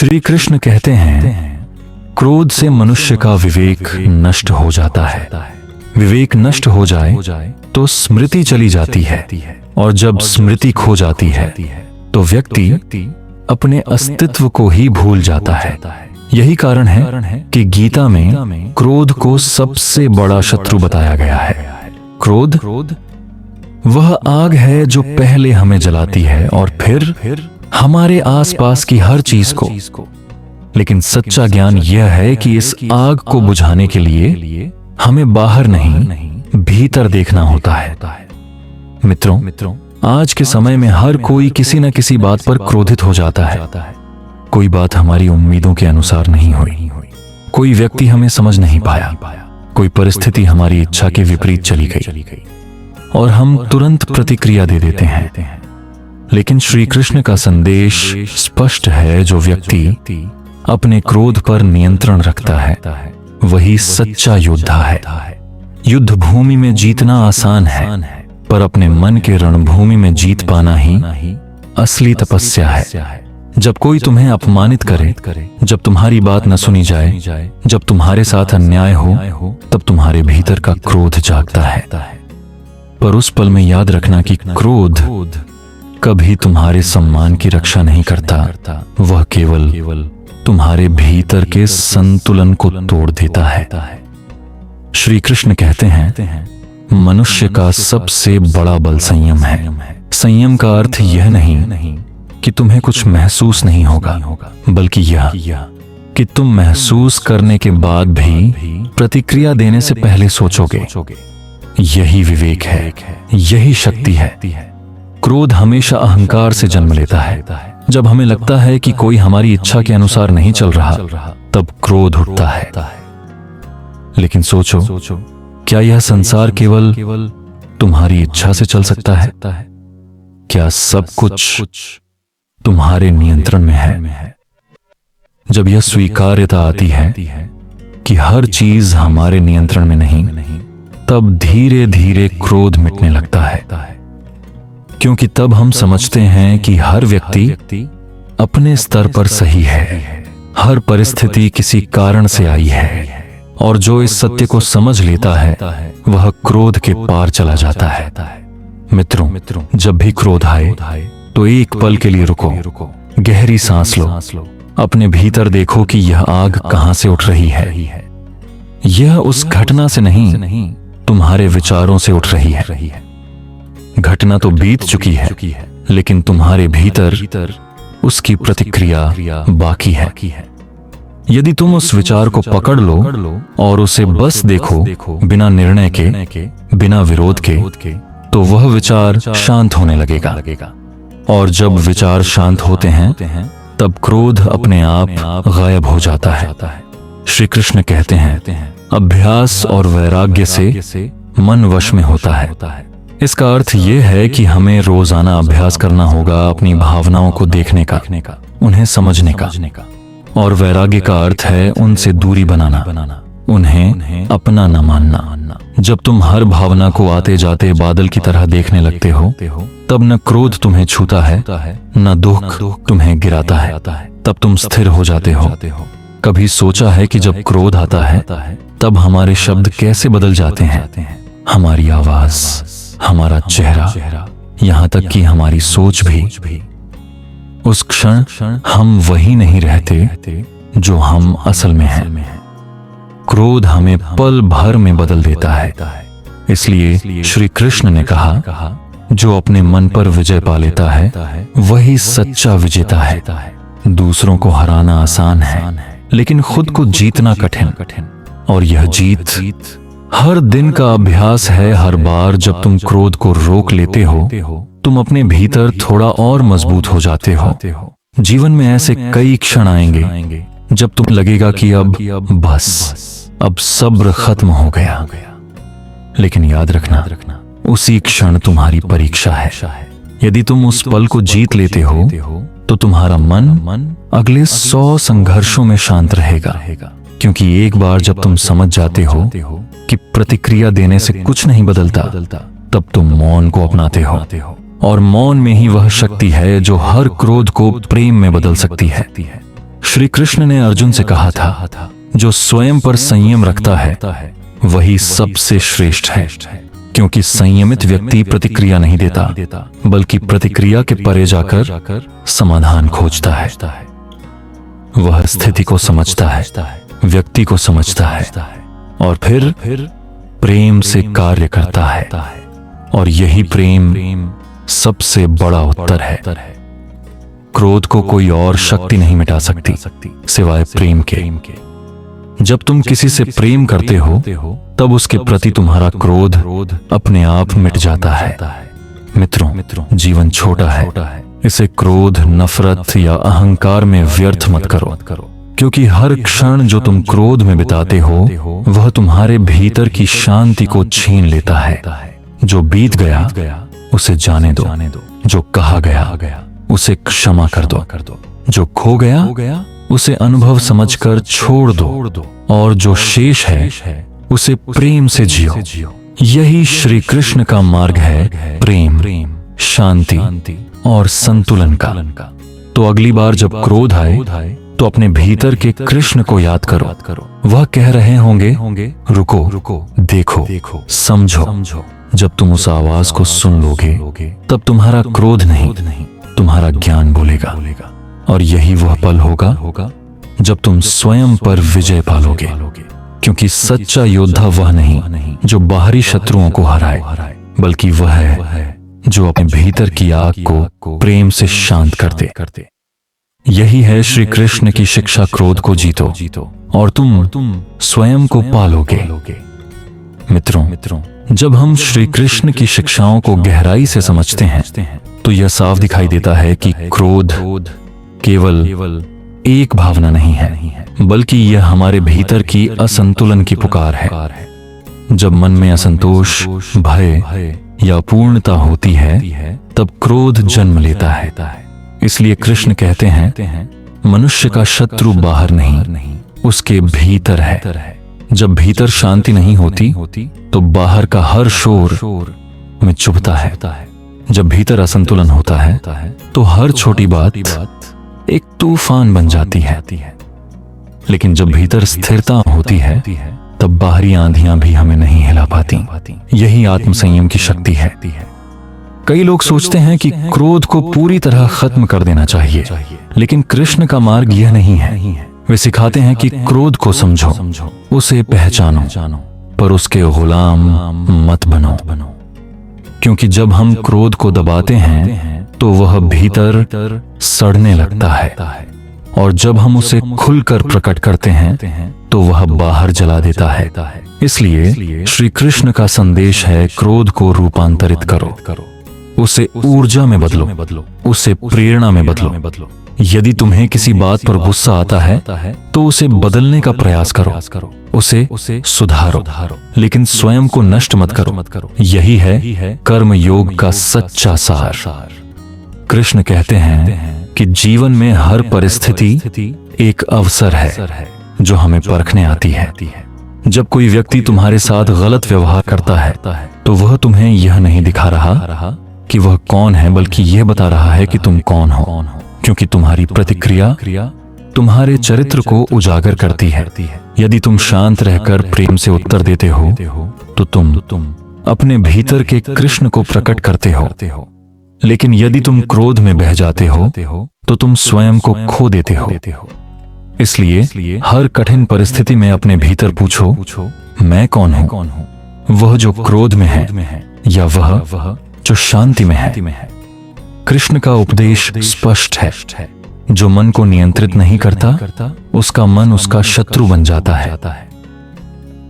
श्री कृष्ण कहते हैं, क्रोध से मनुष्य का विवेक नष्ट हो जाता है। विवेक नष्ट हो जाए तो स्मृति चली जाती है, और जब स्मृति खो जाती है तो व्यक्ति अपने अस्तित्व को ही भूल जाता है। यही कारण है कि गीता में क्रोध को सबसे बड़ा शत्रु बताया गया है। क्रोध वह आग है जो पहले हमें जलाती है और फिर हमारे आसपास की हर चीज को। लेकिन सच्चा ज्ञान यह है कि इस आग को बुझाने के लिए हमें बाहर नहीं भीतर देखना होता है। मित्रों, आज के समय में हर कोई किसी न किसी बात पर क्रोधित हो जाता है। कोई बात हमारी उम्मीदों के अनुसार नहीं हुई, कोई व्यक्ति हमें समझ नहीं पाया, कोई परिस्थिति हमारी इच्छा के विपरीत चली गई और हम तुरंत प्रतिक्रिया दे देते हैं। लेकिन श्री कृष्ण का संदेश स्पष्ट है, जो व्यक्ति अपने क्रोध पर नियंत्रण रखता है वही सच्चा योद्धा है। युद्ध भूमि में जीतना आसान है, पर अपने मन के रणभूमि में जीत पाना ही असली तपस्या है। जब कोई तुम्हें अपमानित करे, जब तुम्हारी बात न सुनी जाए, जब तुम्हारे साथ अन्याय हो, तब तुम्हारे भीतर का क्रोध जागता है। पर उस पल में याद रखना कि क्रोध कभी तुम्हारे सम्मान की रक्षा नहीं करता, वह केवल तुम्हारे भीतर के संतुलन को तोड़ देता है। श्री कृष्ण कहते हैं, मनुष्य का सबसे बड़ा बल संयम है। संयम का अर्थ यह नहीं कि तुम्हें कुछ महसूस नहीं होगा, बल्कि यह कि तुम महसूस करने के बाद भी प्रतिक्रिया देने से पहले सोचोगे। यही विवेक है, यही शक्ति है। क्रोध हमेशा अहंकार से जन्म लेता है। जब हमें लगता है कि कोई हमारी इच्छा के अनुसार नहीं चल रहा, तब क्रोध उठता है। लेकिन सोचो, क्या यह संसार केवल तुम्हारी इच्छा से चल सकता है? क्या सब कुछ तुम्हारे नियंत्रण में है? जब यह स्वीकार्यता आती है कि हर चीज हमारे नियंत्रण में नहीं, तब धीरे धीरे क्रोध मिटने लगता है। क्योंकि तब हम समझते हैं कि हर व्यक्ति अपने स्तर पर सही है, हर परिस्थिति किसी कारण से आई है, और जो इस सत्य को समझ लेता है वह क्रोध के पार चला जाता है। मित्रों, जब भी क्रोध आए तो एक पल के लिए रुको, गहरी सांस लो, अपने भीतर देखो कि यह आग कहां से उठ रही है। यह उस घटना से नहीं, तुम्हारे विचारों से उठ रही है। घटना तो बीत चुकी है, लेकिन तुम्हारे भीतर उसकी प्रतिक्रिया बाकी है। यदि तुम उस विचार को पकड़ लो और उसे बस देखो, बिना निर्णय के, बिना विरोध के, तो वह विचार शांत होने लगेगा। और जब विचार शांत होते हैं, तब क्रोध अपने आप गायब हो जाता है। श्री कृष्ण कहते हैं, अभ्यास और वैराग्य से मन वश में होता है। इसका अर्थ यह है कि हमें रोजाना अभ्यास करना होगा अपनी भावनाओं को देखने का, उन्हें समझने का। और वैराग्य का अर्थ है उनसे दूरी बनाना, उन्हें अपना न मानना। जब तुम हर भावना को आते जाते बादल की तरह देखने लगते हो, तब न क्रोध तुम्हें छूता है, न दुख तुम्हें गिराता है। तब तुम स्थिर हो जाते हो। कभी सोचा है कि जब क्रोध आता है तब हमारे शब्द कैसे बदल जाते हैं? हमारी आवाज, हमारा चेहरा, यहाँ तक कि हमारी सोच भी। उस क्षण हम वही नहीं रहते जो हम असल में हैं। क्रोध हमें पल भर में बदल देता है। इसलिए श्री कृष्ण ने कहा, जो अपने मन पर विजय पा लेता है वही सच्चा विजेता है। दूसरों को हराना आसान है, लेकिन खुद को जीतना कठिन। और यह जीत हर दिन का अभ्यास है। हर बार जब तुम क्रोध को रोक लेते हो, तुम अपने भीतर थोड़ा और मजबूत हो जाते हो। जीवन में ऐसे कई क्षण आएंगे जब तुम लगेगा कि अब सब्र खत्म हो गया। लेकिन याद रखना, उसी क्षण तुम्हारी परीक्षा है। यदि तुम उस पल को जीत लेते हो, तो तुम्हारा मन अगले 100 संघर्षों में शांत रहेगा। क्योंकि एक बार जब तुम समझ जाते हो कि प्रतिक्रिया देने से कुछ नहीं बदलता, तब तुम मौन को अपनाते हो। और मौन में ही वह शक्ति है जो हर क्रोध को प्रेम में बदल सकती है। श्री कृष्ण ने अर्जुन से कहा था, जो स्वयं पर संयम रखता है वही सबसे श्रेष्ठ है, क्योंकि संयमित व्यक्ति प्रतिक्रिया नहीं देता, बल्कि प्रतिक्रिया के परे जाकर समाधान खोजता है। वह स्थिति को समझता है, व्यक्ति को समझता है और फिर प्रेम से कार्य करता है। और यही प्रेम सबसे बड़ा उत्तर है। क्रोध को कोई और शक्ति नहीं मिटा सकती सिवाय प्रेम के। जब तुम किसी से प्रेम करते हो तब उसके प्रति तुम्हारा क्रोध अपने आप मिट जाता है। मित्रों, जीवन छोटा है, इसे क्रोध, नफरत या अहंकार में व्यर्थ मत करो, क्योंकि हर क्षण जो तुम क्रोध में बिताते हो वह तुम्हारे भीतर की शांति को छीन लेता है। जो बीत गया उसे जाने दो, जो कहा गया उसे क्षमा कर दो, जो खो गया उसे अनुभव समझकर छोड़ दो, और जो शेष है उसे प्रेम से जियो। यही श्री कृष्ण का मार्ग है, प्रेम, शांति और संतुलन का। तो अगली बार जब क्रोध आए तो अपने भीतर के कृष्ण को याद करो। वह कह रहे होंगे, रुको, देखो, समझो। जब तुम उस आवाज को सुन लोगे तब तुम्हारा क्रोध नहीं, तुम्हारा ज्ञान बोलेगा। और यही वह पल होगा जब तुम स्वयं पर विजय पालोगे, क्योंकि सच्चा योद्धा वह नहीं जो बाहरी शत्रुओं को हराए, बल्कि वह है जो अपने भीतर की आग को प्रेम से शांत कर दे। यही है श्री कृष्ण की शिक्षा, क्रोध को जीतो और तुम स्वयं को पालोगे। मित्रों, जब हम श्री कृष्ण की शिक्षाओं को गहराई से समझते हैं तो यह साफ दिखाई देता है कि क्रोध केवल एक भावना नहीं है, बल्कि यह हमारे भीतर की असंतुलन की पुकार है। जब मन में असंतोष, भय या अपूर्णता होती है तब क्रोध जन्म लेता है। इसलिए कृष्ण कहते हैं, मनुष्य का शत्रु बाहर नहीं, उसके भीतर है। जब भीतर शांति नहीं होती तो बाहर का हर शोर में चुभता है। जब भीतर असंतुलन होता है तो हर छोटी बात एक तूफान बन जाती है। लेकिन जब भीतर स्थिरता होती है तब बाहरी आंधियां भी हमें नहीं हिला पाती। यही आत्म संयम की शक्ति है। कई लोग सोचते हैं कि क्रोध को पूरी तरह खत्म कर देना चाहिए, लेकिन कृष्ण का मार्ग यह नहीं है। वे सिखाते हैं कि क्रोध को समझो, उसे पहचानो, पर उसके गुलाम मत बनो। क्योंकि जब हम क्रोध को दबाते हैं तो वह भीतर सड़ने लगता है, और जब हम उसे खुलकर प्रकट करते हैं तो वह बाहर जला देता है। इसलिए श्री कृष्ण का संदेश है, क्रोध को रूपांतरित करो, उसे ऊर्जा में बदलो, उसे प्रेरणा में बदलो। यदि तुम्हें किसी बात पर गुस्सा आता है तो उसे बदलने का प्रयास करो, उसे सुधारो, लेकिन स्वयं को नष्ट मत करो। यही है कर्म योग का सच्चा सार। कृष्ण कहते हैं कि जीवन में हर परिस्थिति एक अवसर है जो हमें परखने आती है। जब कोई व्यक्ति तुम्हारे साथ गलत व्यवहार करता है तो वह तुम्हें यह नहीं दिखा रहा कि वह कौन है, बल्कि यह बता रहा है कि तुम कौन हो, क्योंकि तुम्हारी प्रतिक्रिया तुम्हारे चरित्र को उजागर करती है। यदि तुम शांत रहकर प्रेम से उत्तर देते हो तो तुम अपने भीतर के कृष्ण को प्रकट करते हो। लेकिन यदि तुम क्रोध में बह जाते हो तो तुम स्वयं को खो देते हो। इसलिए हर कठिन परिस्थिति में अपने भीतर पूछो, मैं कौन हूं? वह जो क्रोध में है या वह जो शांति में है? कृष्ण का उपदेश स्पष्ट है, जो मन को नियंत्रित नहीं करता उसका मन उसका शत्रु बन जाता है।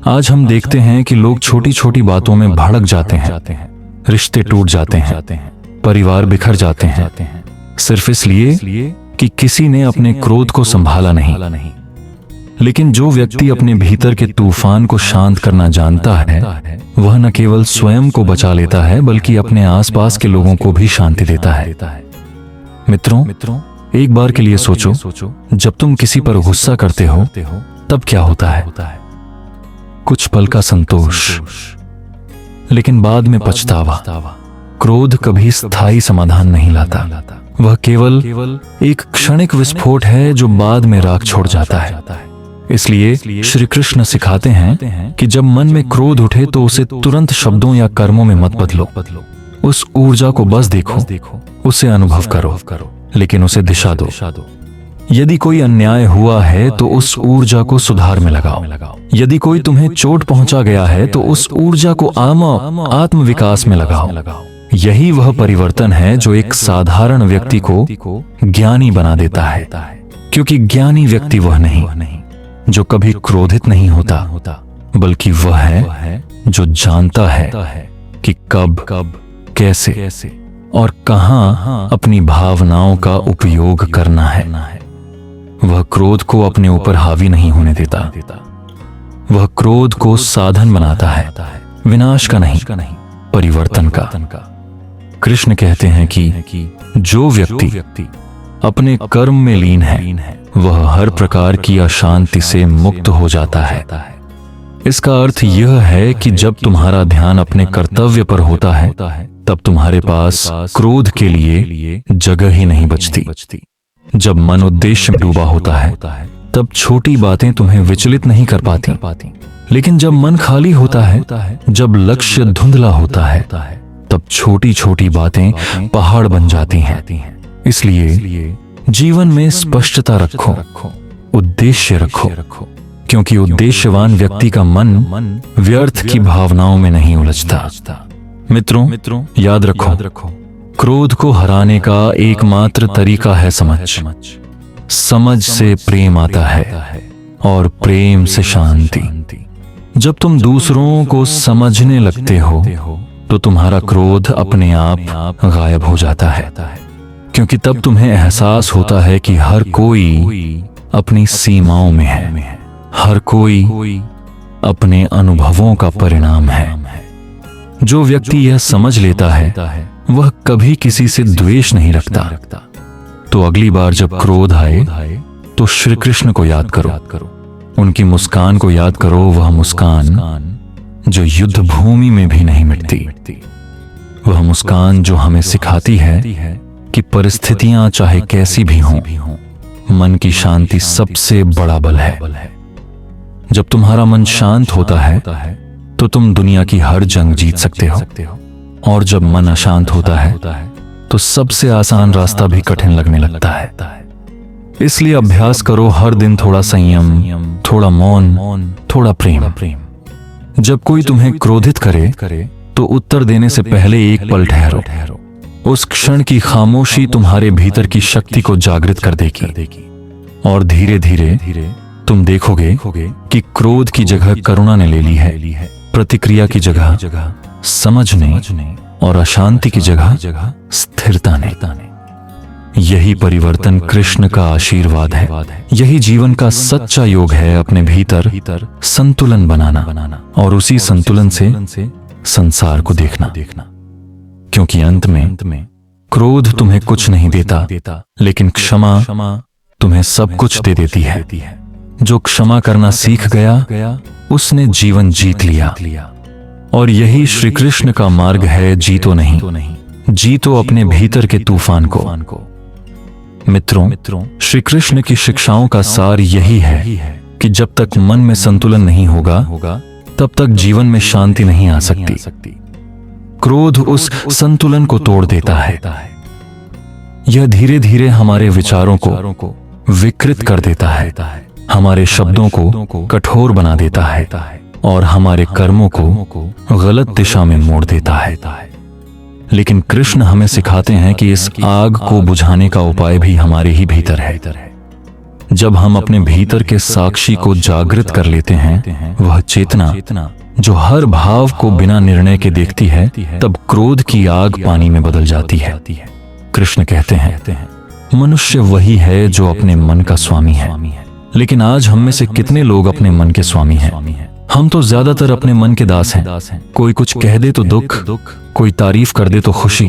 आज हम देखते हैं कि लोग छोटी छोटी बातों में भड़क जाते हैं, रिश्ते टूट जाते हैं, परिवार बिखर जाते हैं, सिर्फ इसलिए कि किसी ने अपने क्रोध को संभाला नहीं। लेकिन जो व्यक्ति अपने भीतर के तूफान को शांत करना जानता है वह न केवल स्वयं को बचा लेता है बल्कि अपने आसपास के लोगों को भी शांति देता है। मित्रों, एक बार के लिए सोचो, जब तुम किसी पर गुस्सा करते हो तब क्या होता है? कुछ पल का संतोष, लेकिन बाद में पछतावा। क्रोध कभी स्थायी समाधान नहीं लाता, वह केवल एक क्षणिक विस्फोट है जो बाद में राख छोड़ जाता है। इसलिए श्री कृष्ण सिखाते हैं कि जब मन में क्रोध उठे तो उसे तुरंत शब्दों या कर्मों में मत बदलो। उस ऊर्जा को बस देखो, उसे अनुभव करो, लेकिन उसे दिशा दो। यदि कोई अन्याय हुआ है तो उस ऊर्जा को सुधार में लगाओ। यदि कोई तुम्हें चोट पहुंचा गया है तो उस ऊर्जा को आत्मविकास में लगाओ। यही वह परिवर्तन है जो एक साधारण व्यक्ति को ज्ञानी बना देता है, क्योंकि ज्ञानी व्यक्ति वह नहीं जो कभी क्रोधित नहीं होता, बल्कि वह है जो जानता है कि कब, कैसे और कहां अपनी भावनाओं का उपयोग करना है। वह क्रोध को अपने ऊपर हावी नहीं होने देता। वह क्रोध को साधन बनाता है, विनाश का नहीं, परिवर्तन का। कृष्ण कहते हैं कि जो व्यक्ति अपने कर्म में लीन है वह हर प्रकार की अशांति से मुक्त हो जाता है। इसका अर्थ यह है कि जब तुम्हारा ध्यान अपने कर्तव्य पर होता है तब तुम्हारे पास क्रोध के लिए जगह ही नहीं बचती। जब मन उद्देश्य में डूबा होता है तब छोटी बातें तुम्हें विचलित नहीं कर पाती, लेकिन जब मन खाली होता है, जब लक्ष्य धुंधला होता है, तब छोटी छोटी बातें पहाड़ बन जाती हैं। इसलिए जीवन में स्पष्टता रखो, उद्देश्य रखो, क्योंकि उद्देश्यवान व्यक्ति का मन व्यर्थ की भावनाओं में नहीं उलझता। मित्रों, याद रखो, क्रोध को हराने का एकमात्र तरीका है समझ से प्रेम आता है और प्रेम से शांति। जब तुम दूसरों को समझने लगते हो तो तुम्हारा क्रोध अपने आप गायब हो जाता है, क्योंकि तब तुम्हें एहसास होता है कि हर कोई अपनी सीमाओं में है, हर कोई अपने अनुभवों का परिणाम है। जो व्यक्ति यह समझ लेता है वह कभी किसी से द्वेष नहीं रखता। तो अगली बार जब क्रोध आए तो श्री कृष्ण को याद करो, उनकी मुस्कान को याद करो, वह मुस्कान जो युद्ध भूमि में भी नहीं मिटती, वह मुस्कान जो हमें सिखाती है कि परिस्थितियां चाहे कैसी भी हों, मन की शांति सबसे बड़ा बल है। जब तुम्हारा मन शांत होता है तो तुम दुनिया की हर जंग जीत सकते हो, और जब मन अशांत होता है तो सबसे आसान रास्ता भी कठिन लगने लगता है। इसलिए अभ्यास करो, हर दिन थोड़ा संयम, थोड़ा मौन, थोड़ा प्रेम। जब कोई तुम्हें क्रोधित करे तो उत्तर देने से पहले एक पल ठहरो। उस क्षण की खामोशी तुम्हारे भीतर की शक्ति को जागृत कर देगी, और धीरे धीरे तुम देखोगे कि क्रोध की जगह करुणा ने ले ली है, प्रतिक्रिया की जगह समझने और अशांति की जगह स्थिरता ने। यही परिवर्तन कृष्ण का आशीर्वाद है। यही जीवन का सच्चा योग है, अपने भीतर संतुलन बनाना और उसी संतुलन से संसार को देखना। क्योंकि अंत में क्रोध तुम्हें कुछ नहीं देता, लेकिन क्षमा तुम्हें सब कुछ दे देती है। जो क्षमा करना सीख गया उसने जीवन जीत लिया। और यही श्री कृष्ण का मार्ग है, जीतो नहीं, जीतो अपने भीतर के तूफान को। मित्रों, श्री कृष्ण की शिक्षाओं का सार यही है कि जब तक मन में संतुलन नहीं होगा तब तक जीवन में शांति नहीं आ सकती। क्रोध उस संतुलन को तोड़ देता है। यह धीरे धीरे हमारे विचारों को विकृत कर देता है, हमारे शब्दों को कठोर बना देता है और हमारे कर्मों को गलत दिशा में मोड़ देता है। लेकिन कृष्ण हमें सिखाते हैं कि इस आग को बुझाने का उपाय भी हमारे ही भीतर है। जब हम अपने भीतर के साक्षी को जागृत कर लेते हैं, वह चेतना जो हर भाव को बिना निर्णय के देखती है, तब क्रोध की आग पानी में बदल जाती है। कृष्ण कहते हैं, मनुष्य वही है जो अपने मन का स्वामी है। लेकिन आज हम में से कितने लोग अपने मन के स्वामी हैं? हम तो ज्यादातर अपने मन के दास हैं। कोई कुछ कह दे तो दुख, कोई तारीफ कर दे तो खुशी,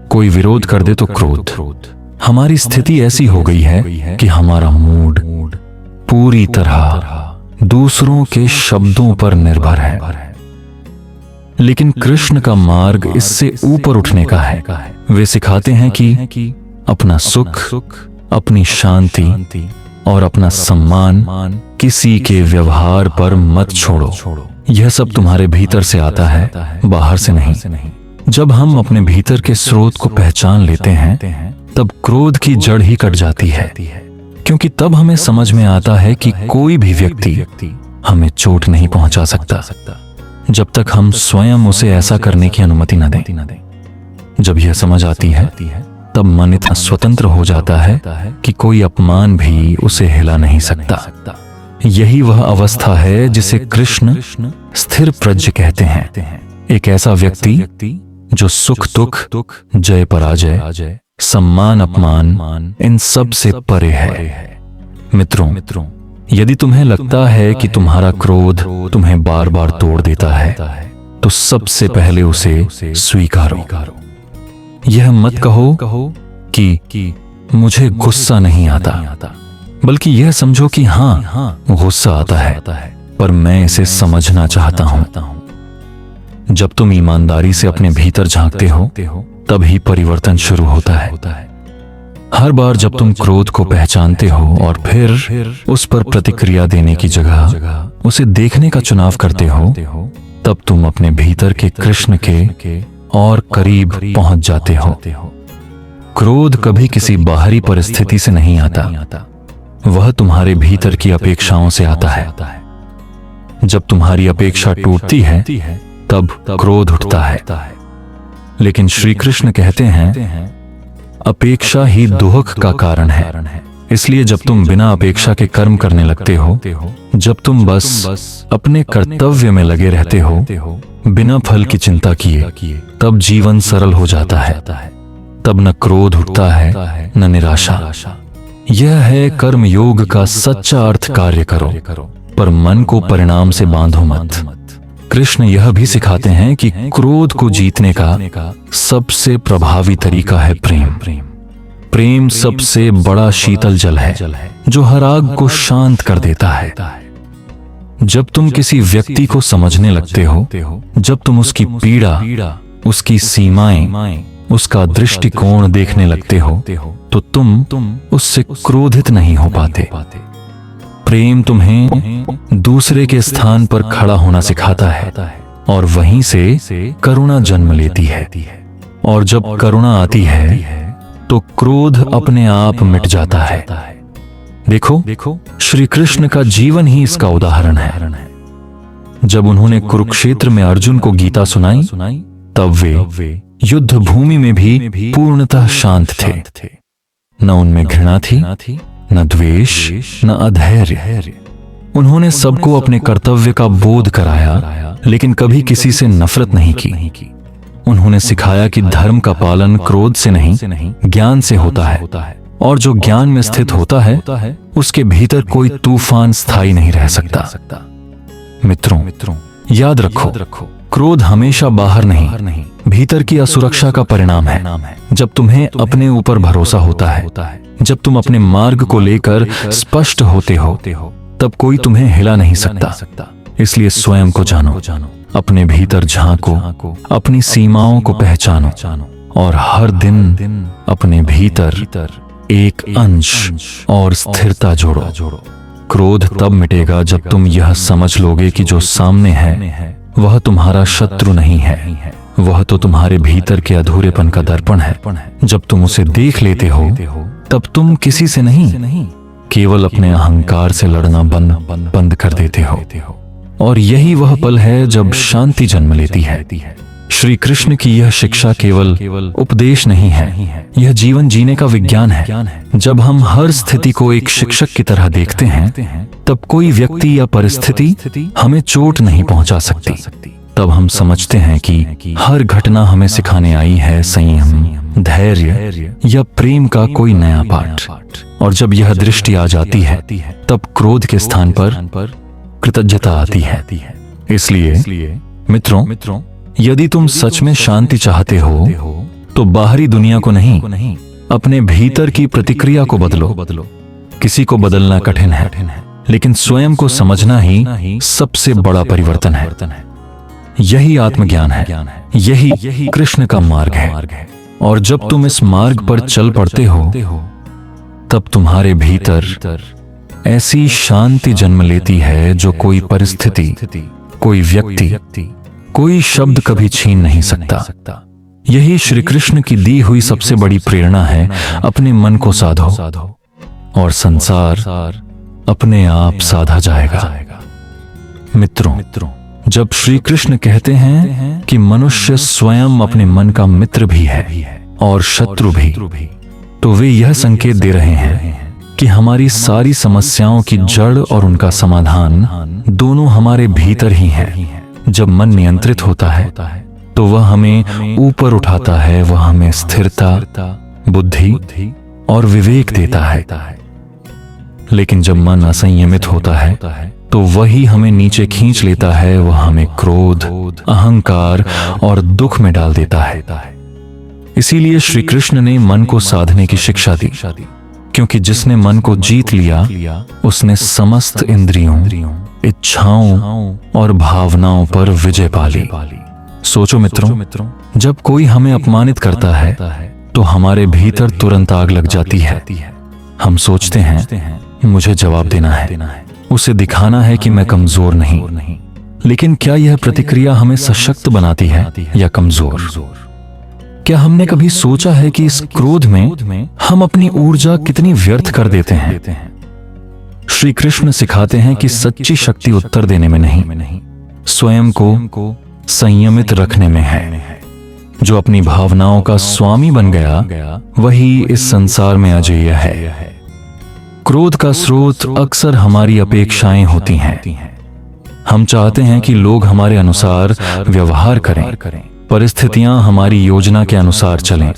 कोई विरोध कर दे तो क्रोध। हमारी स्थिति ऐसी हो गई है कि हमारा मूड पूरी तरह दूसरों के शब्दों पर निर्भर है। लेकिन कृष्ण का मार्ग इससे ऊपर उठने का है। वे सिखाते हैं कि अपना सुख, अपनी शांति और अपना सम्मान किसी के व्यवहार पर मत छोड़ो। यह सब तुम्हारे भीतर से आता है, बाहर से नहीं। जब हम अपने भीतर के स्रोत को पहचान लेते हैं तब क्रोध की जड़ ही कट जाती है, क्योंकि तब हमें समझ में आता है कि कोई भी व्यक्ति हमें चोट नहीं पहुंचा सकता जब तक हम स्वयं उसे ऐसा करने की अनुमति न दें। जब यह समझ आती है तब मन इतना स्वतंत्र हो जाता है कि कोई अपमान भी उसे हिला नहीं सकता। यही वह अवस्था है जिसे कृष्ण स्थिर प्रज्ञ कहते हैं। एक ऐसा व्यक्ति जो सुख दुख, जय पराजय, सम्मान अपमान, इन सब से परे है। मित्रों, यदि तुम्हें लगता है कि तुम्हारा क्रोध तुम्हें बार बार तोड़ देता है तो सबसे पहले उसे स्वीकारो। यह मत कहो कि मुझे गुस्सा नहीं आता, बल्कि यह समझो कि हाँ, गुस्सा आता है, पर मैं इसे समझना चाहता हूं। जब तुम ईमानदारी से अपने भीतर झांकते हो तभी परिवर्तन शुरू होता है। हर बार जब तुम क्रोध को पहचानते हो और फिर उस पर प्रतिक्रिया देने की जगह उसे देखने का चुनाव करते हो, तब तुम अपने भीतर के कृष्ण के और करीब पहुंच जाते हो। क्रोध कभी किसी बाहरी परिस्थिति से नहीं आता, वह तुम्हारे भीतर की अपेक्षाओं से आता है। जब तुम्हारी अपेक्षा टूटती है तब क्रोध उठता है। लेकिन श्री कृष्ण कहते हैं अपेक्षा ही दुख का कारण है। इसलिए जब तुम बिना अपेक्षा के कर्म करने लगते हो, जब तुम बस अपने कर्तव्य में लगे रहते हो बिना फल की चिंता किए, तब जीवन सरल हो जाता है। तब न क्रोध उठता है न निराशा। यह है कर्म योग का सच्चा अर्थ। कार्य करो पर मन को परिणाम से बांधो मत। कृष्ण यह भी सिखाते हैं कि क्रोध को जीतने का सबसे प्रभावी तरीका है प्रेम। प्रेम सबसे बड़ा शीतल जल है जो हर आग को शांत कर देता है। जब तुम किसी व्यक्ति को समझने लगते हो, जब तुम उसकी पीड़ा, उसकी सीमाएं, उसका दृष्टिकोण देखने लगते हो, तो तुम उससे क्रोधित नहीं हो पाते। प्रेम तुम्हें दूसरे के स्थान पर खड़ा होना सिखाता है और वहीं से करुणा जन्म लेती है। और जब करुणा आती है तो क्रोध अपने आप मिट जाता है। देखो, श्री कृष्ण का जीवन ही इसका उदाहरण है। जब उन्होंने कुरुक्षेत्र में अर्जुन को गीता सुनाई, तब वे युद्ध भूमि में भी पूर्णतः शांत थे। न उनमें घृणा थी, न द्वेष, न अधैर्य। उन्होंने सबको अपने कर्तव्य का बोध कराया, लेकिन कभी किसी से नफरत नहीं की। उन्होंने सिखाया कि धर्म का पालन क्रोध से नहीं, ज्ञान से होता है, और जो ज्ञान में स्थित होता है उसके भीतर कोई तूफान स्थायी नहीं रह सकता। मित्रों, याद रखो, क्रोध हमेशा बाहर नहीं, भीतर की असुरक्षा का परिणाम है। जब तुम्हें अपने ऊपर भरोसा होता है, जब तुम अपने मार्ग को लेकर स्पष्ट होते हो, तब कोई तुम्हें हिला नहीं सकता। इसलिए स्वयं को जानो, अपने भीतर झांको, अपनी सीमाओं को पहचानो और हर दिन अपने भीतर एक अंश और स्थिरता जोड़ो। क्रोध तब मिटेगा जब तुम यह समझ लोगे कि जो सामने है वह तुम्हारा शत्रु नहीं है, वह तो तुम्हारे भीतर के अधूरेपन का दर्पण है। जब तुम उसे देख लेते हो तब तुम किसी से नहीं, केवल अपने अहंकार से लड़ना बंद कर देते हो। और यही वह पल है जब शांति जन्म लेती है। श्री कृष्ण की यह शिक्षा केवल उपदेश नहीं है, यह जीवन जीने का विज्ञान है। जब हम हर स्थिति को एक शिक्षक की तरह देखते हैं, तब कोई व्यक्ति या परिस्थिति हमें चोट नहीं पहुंचा सकती। तब हम समझते हैं कि हर घटना हमें सिखाने आई है संयम, धैर्य या प्रेम का कोई नया पाठ। और जब यह दृष्टि आ जाती है, तब क्रोध के स्थान पर कृतज्ञता आती है। इसलिए मित्रों, यदि तुम सच में शांति चाहते हो तो बाहरी दुनिया को नहीं, अपने भीतर की प्रतिक्रिया को बदलो। किसी को बदलना कठिन है, लेकिन स्वयं को समझना ही सबसे बड़ा परिवर्तन है। यही आत्मज्ञान है, यही कृष्ण का मार्ग है। और जब तुम इस मार्ग पर चल पड़ते हो तब तुम्हारे भीतर ऐसी शांति जन्म लेती है जो कोई परिस्थिति, कोई व्यक्ति, कोई शब्द कभी छीन नहीं सकता। यही श्री कृष्ण की दी हुई सबसे बड़ी प्रेरणा है। अपने मन को साधो और संसार अपने आप साधा जाएगा। मित्रों, जब श्री कृष्ण कहते हैं कि मनुष्य स्वयं अपने मन का मित्र भी है और शत्रु भी, तो वे यह संकेत दे रहे हैं कि हमारी सारी समस्याओं की जड़ और उनका समाधान दोनों हमारे भीतर ही है। जब मन नियंत्रित होता है तो वह हमें ऊपर उठाता है, वह हमें स्थिरता, बुद्धि और विवेक देता है। लेकिन जब मन असंयमित होता है तो वही हमें नीचे खींच लेता है, वह हमें क्रोध, अहंकार और दुख में डाल देता है। इसीलिए श्री कृष्ण ने मन को साधने की शिक्षा दी, क्योंकि जिसने मन को जीत लिया उसने समस्त इंद्रियों, इच्छाओं और भावनाओं पर विजय पा ली। सोचो मित्रों, जब कोई हमें अपमानित करता है तो हमारे भीतर तुरंत आग लग जाती है। हम सोचते हैं मुझे जवाब देना है, उसे दिखाना है कि मैं कमजोर नहीं। लेकिन क्या यह प्रतिक्रिया हमें सशक्त बनाती है या कमजोर? क्या हमने कभी सोचा है कि इस क्रोध में हम अपनी ऊर्जा कितनी व्यर्थ कर देते हैं? श्री कृष्ण सिखाते हैं कि सच्ची शक्ति उत्तर देने में नहीं, स्वयं को संयमित रखने में है। जो अपनी भावनाओं का स्वामी बन गया वही इस संसार में अजेय है। क्रोध का स्रोत अक्सर हमारी अपेक्षाएं होती हैं। हम चाहते हैं कि लोग हमारे अनुसार व्यवहार करें, परिस्थितियां हमारी योजना के अनुसार चलें,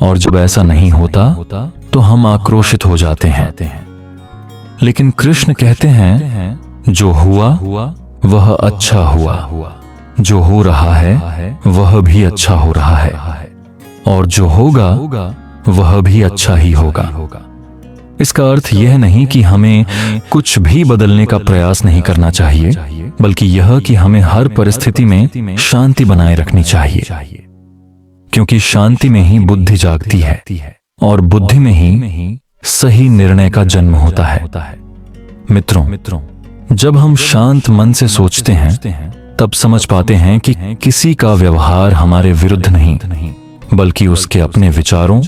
और जब ऐसा नहीं होता तो हम आक्रोशित हो जाते हैं। लेकिन कृष्ण कहते हैं जो हुआ वह अच्छा हुआ, जो हो रहा है वह भी अच्छा हो रहा है, और जो होगा वह भी अच्छा ही होगा। इसका अर्थ यह नहीं कि हमें कुछ भी बदलने का प्रयास नहीं करना चाहिए, बल्कि यह कि हमें हर परिस्थिति में शांति बनाए रखनी चाहिए, क्योंकि शांति में ही बुद्धि जागती है और बुद्धि में ही सही निर्णय का जन्म होता है। मित्रों, जब हम शांत मन से सोचते हैं तब समझ पाते हैं कि किसी का व्यवहार हमारे विरुद्ध नहीं, बल्कि उसके अपने विचारों,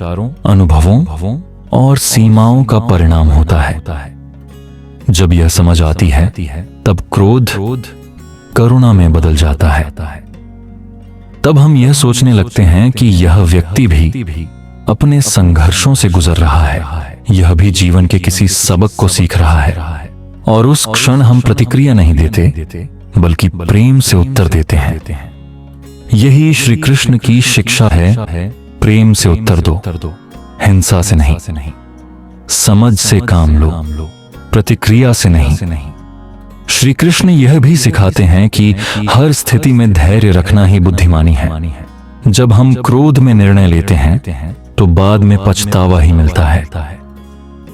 अनुभवों और सीमाओं का परिणाम होता है। जब यह समझ आती है तब क्रोध करुणा में बदल जाता है। तब हम यह सोचने लगते हैं कि यह व्यक्ति भी अपने संघर्षों से गुजर रहा है, यह भी जीवन के किसी सबक को सीख रहा है, और उस क्षण हम प्रतिक्रिया नहीं देते बल्कि प्रेम से उत्तर देते हैं। यही श्री कृष्ण की शिक्षा है, प्रेम से उत्तर दो, हिंसा से नहीं, समझ से काम लो, प्रतिक्रिया से नहीं। श्री कृष्ण यह भी सिखाते हैं कि हर स्थिति में धैर्य रखना ही बुद्धिमानी है। जब हम क्रोध में निर्णय लेते हैं तो बाद में पछतावा ही मिलता है,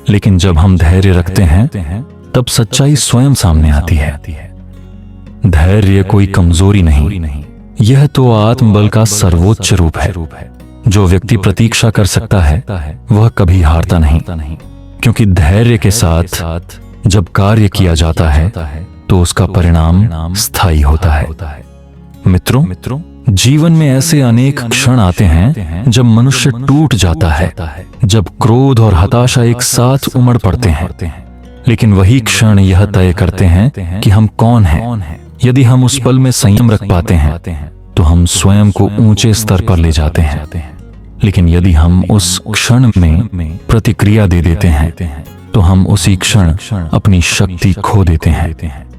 लेकिन जब हम धैर्य रखते हैं तब सच्चाई स्वयं सामने आती है। धैर्य कोई कमजोरी नहीं, यह तो आत्मबल का सर्वोच्च रूप है। जो व्यक्ति प्रतीक्षा कर सकता है वह कभी हारता नहीं, क्योंकि धैर्य के साथ जब कार्य किया जाता है तो उसका परिणाम स्थायी होता है। मित्रों, जीवन में ऐसे अनेक क्षण आते हैं जब मनुष्य टूट जाता है, जब क्रोध और हताशा एक साथ उमड़ पड़ते हैं। लेकिन वही क्षण यह तय करते हैं कि हम कौन हैं। यदि हम उस पल में संयम रख पाते हैं तो हम स्वयं को ऊंचे स्तर पर ले जाते हैं, लेकिन यदि हम उस क्षण में प्रतिक्रिया दे देते हैं तो हम उसी क्षण अपनी शक्ति खो देते हैं।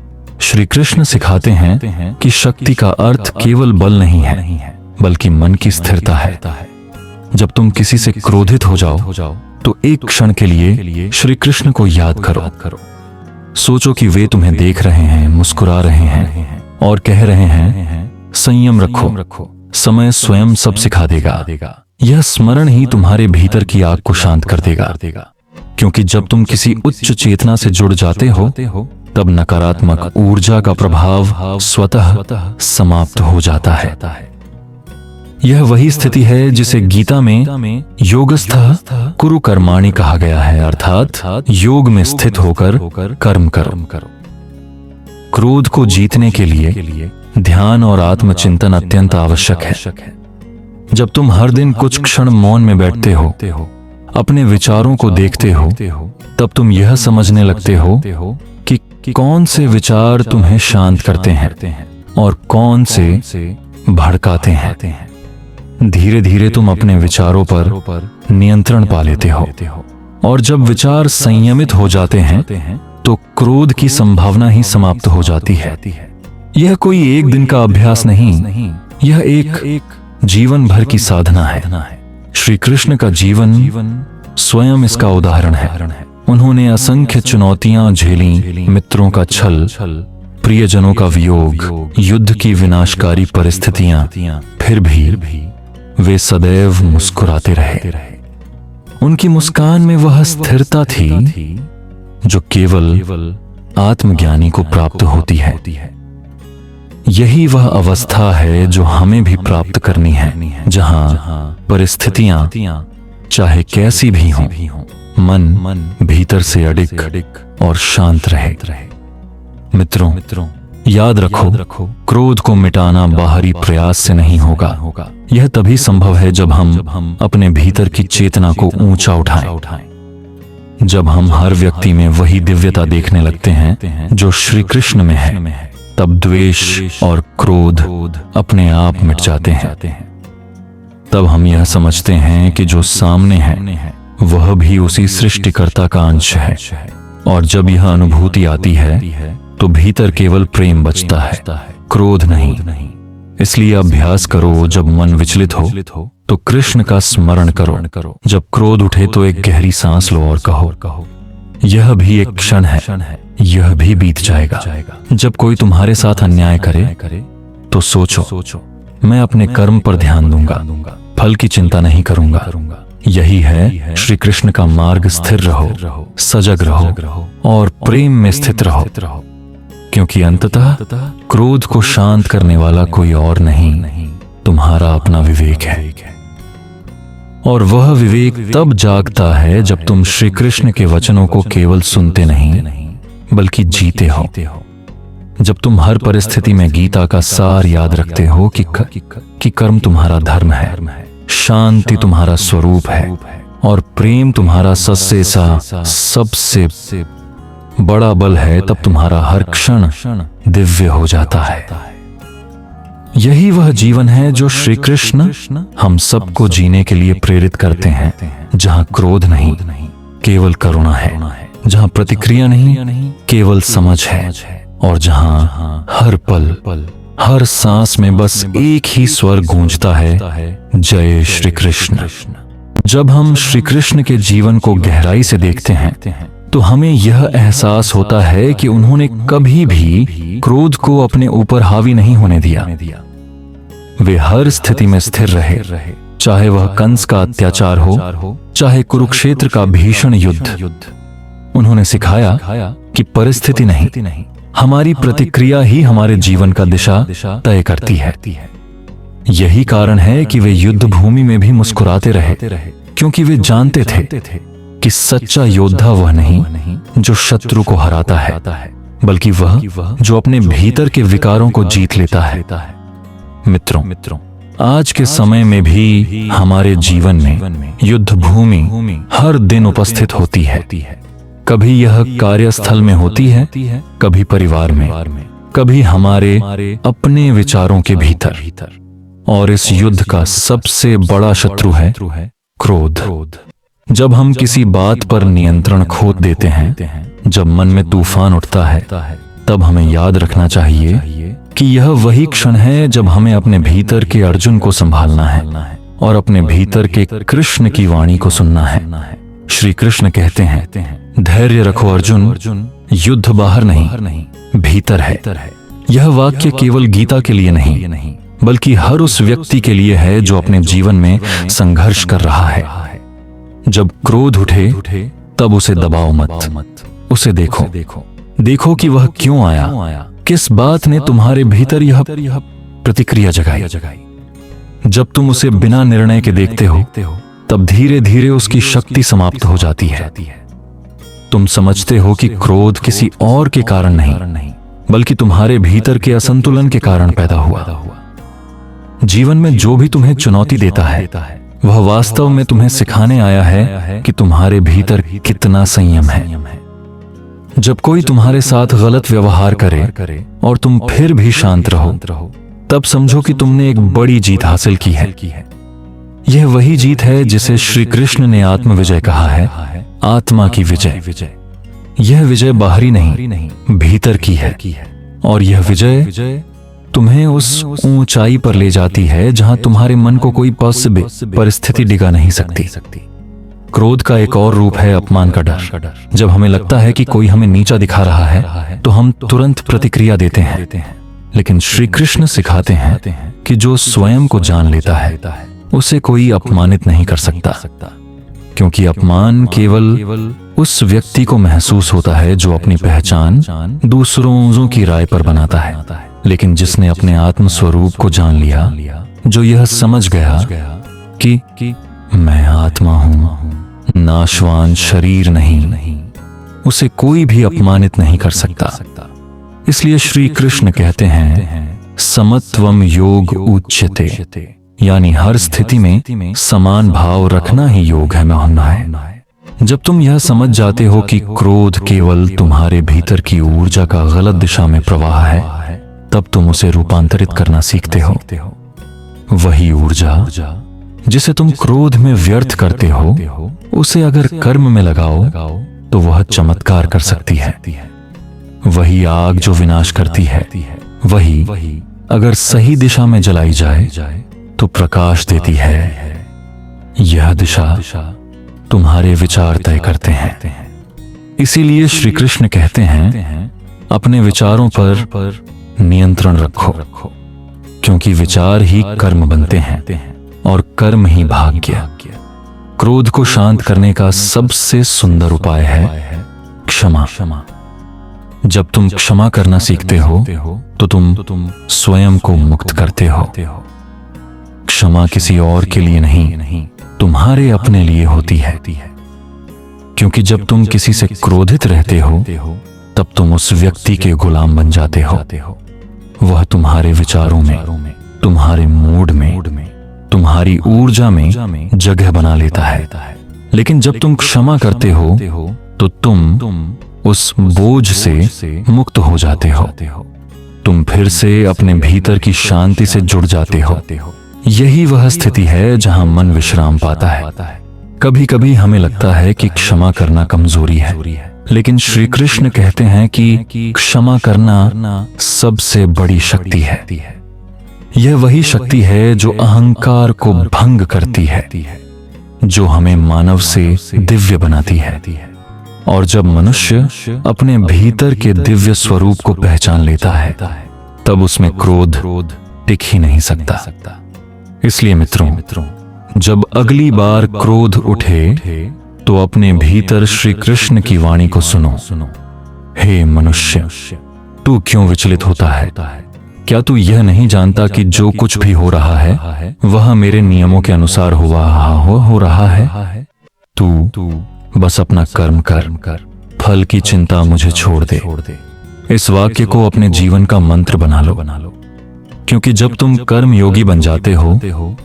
श्री कृष्ण सिखाते हैं कि शक्ति का अर्थ केवल बल नहीं है, बल्कि मन की स्थिरता है। जब तुम किसी से क्रोधित हो जाओ तो एक क्षण के लिए श्री कृष्ण को याद करो। सोचो कि वे तुम्हें देख रहे हैं, मुस्कुरा रहे हैं और कह रहे हैं संयम रखो, समय स्वयं सब सिखा देगा। यह स्मरण ही तुम्हारे भीतर की आग को शांत कर देगा, क्योंकि जब तुम किसी उच्च चेतना से जुड़ जाते हो तब नकारात्मक ऊर्जा का प्रभाव स्वतः समाप्त हो जाता है। यह वही स्थिति है जिसे गीता में योगस्थः कुरु कर्माणि कहा गया है, अर्थात योग में स्थित होकर कर्म करो। क्रोध को जीतने के लिए ध्यान और आत्मचिंतन अत्यंत आवश्यक है। जब तुम हर दिन कुछ क्षण मौन में बैठते हो, अपने विचारों को देखते हो, तब तुम यह समझने लगते हो कि कौन से विचार तुम्हें शांत करते हैं और कौन से भड़काते हैं। धीरे धीरे तुम अपने विचारों पर नियंत्रण पा लेते हो, और जब विचार संयमित हो जाते हैं तो क्रोध की संभावना ही समाप्त हो जाती है। यह कोई एक दिन का अभ्यास नहीं, यह एक जीवन भर की साधना है। श्री कृष्ण का जीवन स्वयं इसका उदाहरण है। उन्होंने असंख्य चुनौतियां झेली, मित्रों का छल, प्रियजनों का वियोग, युद्ध की विनाशकारी परिस्थितियां, फिर भी वे सदैव मुस्कुराते रहे। उनकी मुस्कान में वह स्थिरता थी जो केवल आत्मज्ञानी को प्राप्त होती है। यही वह अवस्था है जो हमें भी प्राप्त करनी है, जहां परिस्थितियां चाहे कैसी भी हों, मन भीतर से अडिग और शांत रहे। मित्रों, याद रखो, क्रोध को मिटाना बाहरी प्रयास से नहीं होगा। यह तभी संभव है जब हम अपने भीतर की चेतना को ऊंचा उठाएं। जब हम हर व्यक्ति में वही दिव्यता देखने लगते हैं जो श्री कृष्ण में है, तब द्वेष और क्रोध अपने आप मिट जाते हैं। तब हम यह समझते हैं कि जो सामने है वह भी उसी सृष्टिकर्ता का अंश है, और जब यह अनुभूति आती है तो भीतर केवल प्रेम बचता है, क्रोध नहीं। इसलिए अभ्यास करो, जब मन विचलित हो तो कृष्ण का स्मरण करो। जब क्रोध उठे तो एक गहरी सांस लो और कहो, यह भी एक क्षण है, यह भी बीत जाएगा। जब कोई तुम्हारे साथ अन्याय करे तो सोचो, मैं अपने कर्म पर ध्यान दूंगा, फल की चिंता नहीं करूंगा। यही है श्री कृष्ण का मार्ग। स्थिर रहो, सजग रहो और प्रेम में स्थित रहो, क्योंकि अंततः क्रोध को शांत करने वाला कोई और नहीं, तुम्हारा अपना विवेक है। और वह विवेक तब जागता है जब तुम श्री कृष्ण के वचनों को केवल सुनते नहीं बल्कि जीते हो। जब तुम हर परिस्थिति में गीता का सार याद रखते हो कि कर्म तुम्हारा धर्म है, शांति तुम्हारा स्वरूप है और प्रेम तुम्हारा सबसे बड़ा बल है, तब तुम्हारा हर क्षण दिव्य हो जाता है। यही वह जीवन है जो श्री कृष्ण हम सबको जीने के लिए प्रेरित करते हैं, जहां क्रोध नहीं, केवल करुणा है, जहां प्रतिक्रिया नहीं, केवल समझ है, और जहां हर पल, हर सांस में बस एक ही स्वर गूंजता है, जय श्री कृष्ण। जब हम श्री कृष्ण के जीवन को गहराई से देखते हैं तो हमें यह एहसास होता है कि उन्होंने कभी भी क्रोध को अपने ऊपर हावी नहीं होने दिया। वे हर स्थिति में स्थिर रहे, चाहे वह कंस का अत्याचार हो, चाहे कुरुक्षेत्र का भीषण युद्ध। उन्होंने सिखाया कि परिस्थिति नहीं, हमारी प्रतिक्रिया ही हमारे जीवन का दिशा तय करती है। यही कारण है कि वे युद्ध भूमि में भी मुस्कुराते रहे, क्योंकि वे जानते थे कि सच्चा योद्धा वह नहीं जो शत्रु को हराता है, बल्कि वह जो अपने भीतर के विकारों को जीत लेता है। मित्रों, आज के समय में भी हमारे जीवन में युद्ध भूमि हर दिन उपस्थित होती है। कभी यह कार्यस्थल में होती है, कभी परिवार में, कभी हमारे अपने विचारों के भीतर। और इस युद्ध का सबसे बड़ा शत्रु है क्रोध। जब हम किसी बात पर नियंत्रण खो देते हैं, जब मन में तूफान उठता है, तब हमें याद रखना चाहिए कि यह वही क्षण है जब हमें अपने भीतर के अर्जुन को संभालना है और अपने भीतर के कृष्ण की वाणी को सुनना है। श्री कृष्ण कहते हैं, धैर्य रखो अर्जुन, युद्ध बाहर नहीं भीतर है। यह वाक्य केवल गीता के लिए नहीं बल्कि हर उस व्यक्ति के लिए है जो अपने जीवन में संघर्ष कर रहा है। जब क्रोध उठे तब उसे दबाओ मत, उसे देखो कि वह क्यों आया, किस बात ने तुम्हारे भीतर यह प्रतिक्रिया जगाई। जब तुम उसे बिना निर्णय के देखते हो तब धीरे धीरे उसकी शक्ति समाप्त हो जाती है। तुम समझते हो कि क्रोध किसी और के कारण नहीं बल्कि तुम्हारे भीतर के असंतुलन के कारण पैदा हुआ। जीवन में जो भी तुम्हें चुनौती देता है वह वास्तव में तुम्हें सिखाने आया है कि तुम्हारे भीतर कितना संयम है। जब कोई तुम्हारे साथ गलत व्यवहार करे और तुम फिर भी शांत रहो, तब समझो कि तुमने एक बड़ी जीत हासिल की है। यह वही जीत है जिसे श्री कृष्ण ने आत्म विजय कहा है, आत्मा की विजय। यह विजय बाहरी नहीं भीतर की है, और यह विजय तुम्हें उस ऊंचाई पर ले जाती है जहां तुम्हारे मन को कोई परिस्थिति डिगा नहीं सकती। क्रोध का एक और रूप है अपमान का डर। जब हमें लगता है कि कोई हमें नीचा दिखा रहा है तो हम तुरंत प्रतिक्रिया देते हैं, लेकिन श्री कृष्ण सिखाते हैं कि जो स्वयं को जान लेता है उसे कोई अपमानित नहीं कर सकता, क्योंकि अपमान केवल उस व्यक्ति को महसूस होता है जो अपनी पहचान दूसरों की राय पर बनाता है। लेकिन जिसने अपने आत्म स्वरूप को जान लिया, जो यह समझ गया कि मैं आत्मा हूं, नाशवान शरीर नहीं, उसे कोई भी अपमानित नहीं कर सकता। इसलिए श्री कृष्ण कहते हैं समत्वम योग उच्यते, यानी हर स्थिति में समान भाव रखना ही योग है, महत्व है। जब तुम यह समझ जाते हो कि क्रोध केवल तुम्हारे भीतर की ऊर्जा का गलत दिशा में प्रवाह है, तब तुम उसे रूपांतरित करना सीखते हो। वही ऊर्जा जिसे तुम क्रोध में व्यर्थ करते हो, उसे अगर कर्म में लगाओ तो वह चमत्कार कर सकती है। वही आग जो विनाश करती है, वही अगर सही दिशा में जलाई जाए तो प्रकाश देती है। यह दिशा तुम्हारे विचार तय करते हैं। इसीलिए श्री कृष्ण कहते हैं अपने विचारों पर नियंत्रण रखो, क्योंकि विचार ही कर्म बनते हैं और कर्म ही भाग्य। क्रोध को शांत करने का सबसे सुंदर उपाय है क्षमा। जब तुम क्षमा करना सीखते हो तो तुम स्वयं को मुक्त करते हो। क्षमा किसी और के लिए नहीं, तुम्हारे अपने लिए होती है, क्योंकि जब तुम किसी से क्रोधित रहते हो तब तुम उस व्यक्ति के गुलाम बन जाते हो। वह तुम्हारे विचारों में, तुम्हारे मूड में, तुम्हारी ऊर्जा में जगह बना लेता है। लेकिन जब तुम क्षमा करते हो तो तुम उस बोझ से मुक्त हो जाते हो। तुम फिर से अपने भीतर की शांति से जुड़ जाते हो। यही वह स्थिति है जहां मन विश्राम पाता है। कभी कभी हमें लगता है कि क्षमा करना कमजोरी है, लेकिन श्री कृष्ण कहते हैं कि क्षमा करना सबसे बड़ी शक्ति है। यह वही शक्ति है जो अहंकार को भंग करती है, जो हमें मानव से दिव्य बनाती है। और जब मनुष्य अपने भीतर के दिव्य स्वरूप को पहचान लेता है, तब उसमें क्रोध टिक ही नहीं सकता। इसलिए मित्रों, जब अगली बार क्रोध उठे तो अपने भीतर श्री कृष्ण की वाणी को सुनो। हे मनुष्य, तू क्यों विचलित होता है? क्या तू यह नहीं जानता कि जो कुछ भी हो रहा है वह मेरे नियमों के अनुसार हो रहा है? तू बस अपना कर्म कर, फल की चिंता मुझे छोड़ दे। इस वाक्य को अपने जीवन का मंत्र बना लो, क्योंकि जब तुम कर्म योगी बन जाते हो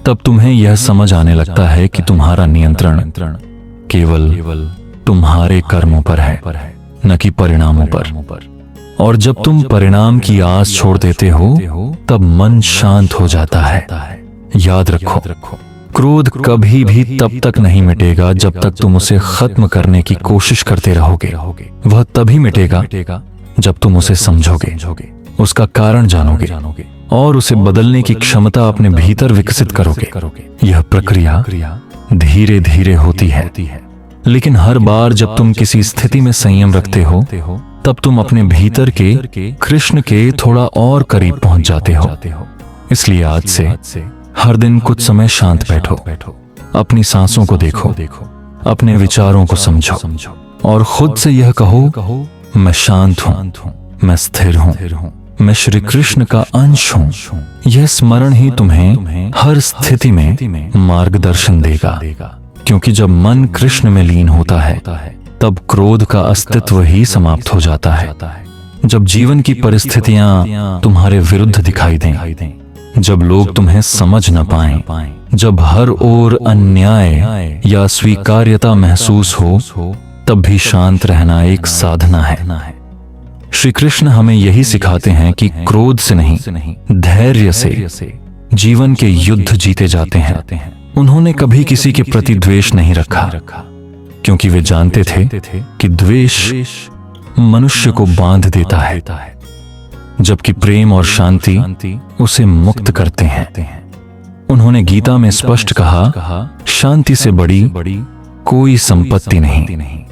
तब तुम्हें यह समझ आने लगता है कि तुम्हारा नियंत्रण केवल तुम्हारे कर्मों पर है, न कि परिणामों पर। और जब तुम परिणाम की आस छोड़ देते हो तब मन शांत हो जाता है। याद रखो, क्रोध कभी भी तब तक नहीं मिटेगा जब तक तुम उसे खत्म करने की कोशिश करते रहोगे। वह तभी मिटेगा जब तुम उसे समझोगे, उसका कारण जानोगे और उसे बदलने की क्षमता अपने भीतर विकसित करोगे। यह प्रक्रिया धीरे धीरे होती है, लेकिन हर बार जब तुम किसी स्थिति में संयम रखते हो तब तुम अपने भीतर के कृष्ण के थोड़ा और करीब पहुंच जाते हो। इसलिए आज से हर दिन कुछ समय शांत बैठो, अपनी सांसों को देखो, अपने विचारों को समझो और खुद से यह कहो, मैं शांत हूं, मैं स्थिर हूं, मैं श्री कृष्ण का अंश हूँ। यह स्मरण ही तुम्हें हर स्थिति में मार्गदर्शन देगा, क्योंकि जब मन कृष्ण में लीन होता है तब क्रोध का अस्तित्व ही समाप्त हो जाता है। जब जीवन की परिस्थितियां तुम्हारे विरुद्ध दिखाई दें, जब लोग तुम्हें समझ न पाएं, जब हर ओर अन्याय या स्वीकार्यता महसूस हो, तब भी शांत रहना एक साधना है। श्री कृष्ण हमें यही सिखाते हैं कि क्रोध से नहीं, धैर्य से जीवन के युद्ध जीते जाते हैं। उन्होंने कभी किसी के प्रति द्वेष नहीं रखा, क्योंकि वे जानते थे कि द्वेष मनुष्य को बांध देता है, जबकि प्रेम और शांति उसे मुक्त करते हैं। उन्होंने गीता में स्पष्ट कहा, शांति से बड़ी कोई संपत्ति नहीं।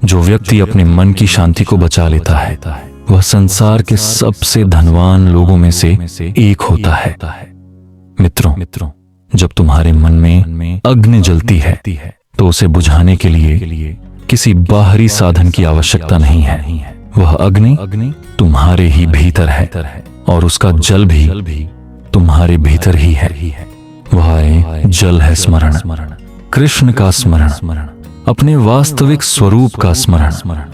जो व्यक्ति अपने मन की शांति को बचा लेता है वह संसार के सबसे धनवान लोगों में से एक होता है। मित्रों, जब तुम्हारे मन में अग्नि जलती है तो उसे बुझाने के लिए किसी बाहरी साधन की आवश्यकता नहीं है। वह अग्नि तुम्हारे ही भीतर है और उसका जल भी तुम्हारे भीतर ही है। वह जल है स्मरण, कृष्ण का स्मरण, अपने वास्तविक स्वरूप का स्मरण।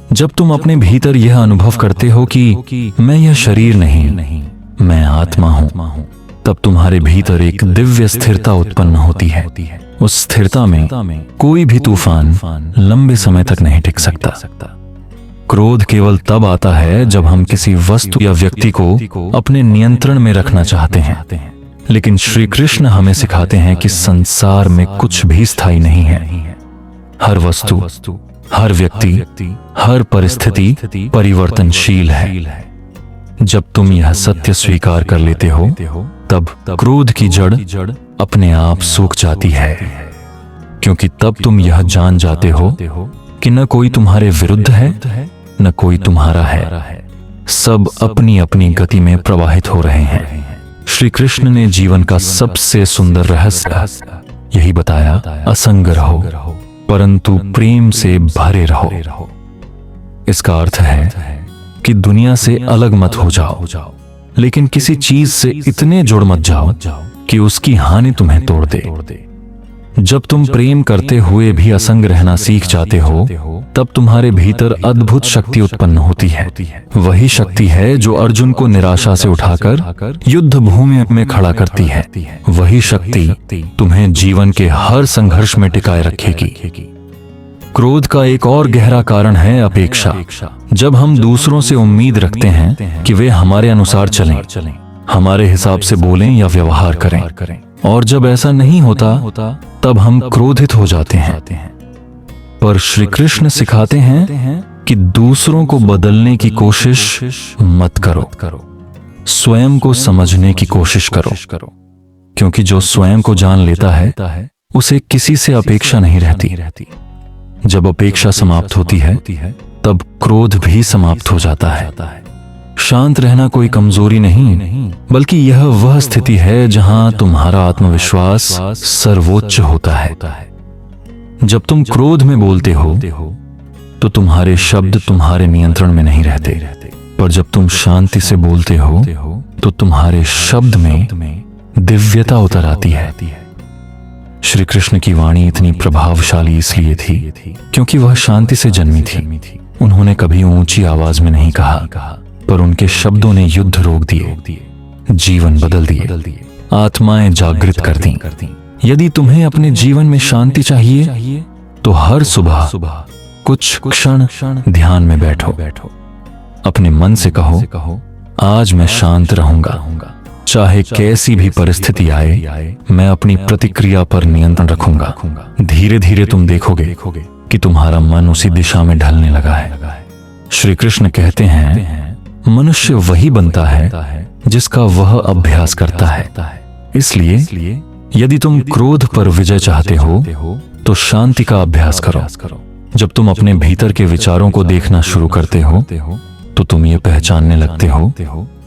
जब तुम अपने भीतर यह अनुभव करते हो कि मैं यह शरीर नहीं, मैं आत्मा हूं, तब तुम्हारे भीतर एक दिव्य स्थिरता उत्पन्न होती है। उस स्थिरता में कोई भी तूफान लंबे समय तक नहीं टिक सकता। क्रोध केवल तब आता है जब हम किसी वस्तु या व्यक्ति को अपने नियंत्रण में रखना चाहते हैं। लेकिन श्री कृष्ण हमें सिखाते हैं कि संसार में कुछ भी स्थायी नहीं है। हर वस्तु, हर व्यक्ति, हर परिस्थिति परिवर्तनशील है। जब तुम यह सत्य स्वीकार कर लेते हो तब क्रोध की जड़ अपने आप सूख जाती है, क्योंकि तब तुम यह जान जाते हो कि न कोई तुम्हारे विरुद्ध है, न कोई तुम्हारा है। सब अपनी अपनी गति में प्रवाहित हो रहे हैं। श्री कृष्ण ने जीवन का सबसे सुंदर रहस्य यही बताया, असंग रहो, परंतु प्रेम से भरे रहो। इसका अर्थ है कि दुनिया से अलग मत हो जाओ, लेकिन किसी चीज से इतने जुड़ मत जाओ कि उसकी हानि तुम्हें तोड़ दे। जब तुम प्रेम करते हुए भी असंग रहना सीख जाते हो, तब तुम्हारे भीतर अद्भुत शक्ति उत्पन्न होती है। वही शक्ति है जो अर्जुन को निराशा से उठाकर युद्ध भूमि में खड़ा करती है। वही शक्ति तुम्हें जीवन के हर संघर्ष में टिकाए रखेगी। क्रोध का एक और गहरा कारण है अपेक्षा। जब हम दूसरों से उम्मीद रखते हैं कि वे हमारे अनुसार चलें, हमारे हिसाब से बोलें या व्यवहार करें, और जब ऐसा नहीं होता तब हम क्रोधित हो जाते हैं। पर श्री कृष्ण सिखाते हैं कि दूसरों को बदलने की कोशिश मत करो, स्वयं को समझने की कोशिश करो, क्योंकि जो स्वयं को जान लेता है उसे किसी से अपेक्षा नहीं रहती। जब अपेक्षा समाप्त होती है तब क्रोध भी समाप्त हो जाता है। शांत रहना कोई कमजोरी नहीं, बल्कि यह वह स्थिति है जहां तुम्हारा आत्मविश्वास सर्वोच्च होता है। जब तुम क्रोध में बोलते हो तो तुम्हारे शब्द तुम्हारे नियंत्रण में नहीं रहते, पर जब तुम शांति से बोलते हो तो तुम्हारे शब्द में दिव्यता उतर आती है। श्री कृष्ण की वाणी इतनी प्रभावशाली इसलिए थी क्योंकि वह शांति से जन्मी थी। उन्होंने कभी ऊंची आवाज में नहीं कहा, पर उनके शब्दों ने युद्ध रोक दिए, जीवन बदल दिए, आत्माएं जागृत कर दी। यदि तुम्हें अपने जीवन में शांति चाहिए तो हर सुबह कुछ क्षण ध्यान में बैठो। अपने मन से कहो, आज मैं शांत रहूंगा, चाहे कैसी भी परिस्थिति आए, मैं अपनी प्रतिक्रिया पर नियंत्रण रखूंगा। धीरे धीरे तुम देखोगे कि तुम्हारा मन उसी दिशा में ढलने लगा है। श्री कृष्ण कहते हैं, मनुष्य वही बनता है जिसका वह अभ्यास करता है। इसलिए यदि तुम क्रोध पर विजय चाहते हो तो शांति का अभ्यास करो। जब तुम अपने भीतर के विचारों को देखना शुरू करते हो तो तुम ये पहचानने लगते हो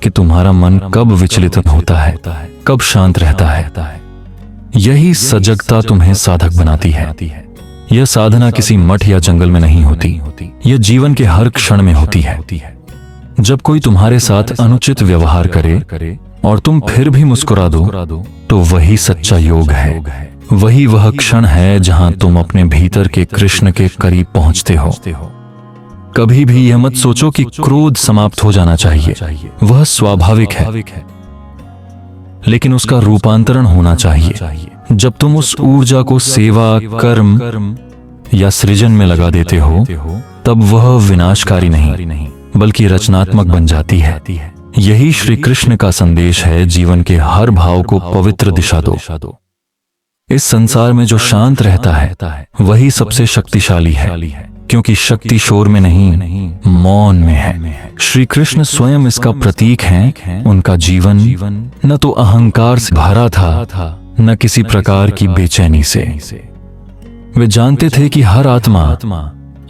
कि तुम्हारा मन कब विचलित होता है, कब शांत रहता है। यही सजगता तुम्हें साधक बनाती है। यह साधना किसी मठ या जंगल में नहीं होती, यह जीवन के हर क्षण में होती है। जब कोई तुम्हारे साथ अनुचित व्यवहार करे और तुम फिर भी मुस्कुरा दो तो वही सच्चा योग है। वही वह क्षण है जहां तुम अपने भीतर के कृष्ण के करीब पहुंचते हो। कभी भी यह मत सोचो कि क्रोध समाप्त हो जाना चाहिए, वह स्वाभाविक है, लेकिन उसका रूपांतरण होना चाहिए। जब तुम उस ऊर्जा को सेवा, कर्म या सृजन में लगा देते हो, तब वह विनाशकारी नहीं बल्कि रचनात्मक बन जाती है। यही श्री कृष्ण का संदेश है। जीवन के हर भाव को पवित्र दिशा दो। इस संसार में जो शांत रहता है वही सबसे शक्तिशाली है, क्योंकि शक्ति शोर में नहीं, मौन में है। श्री कृष्ण स्वयं इसका प्रतीक हैं। उनका जीवन न तो अहंकार से भरा था, न किसी प्रकार की बेचैनी से। वे जानते थे कि हर आत्मा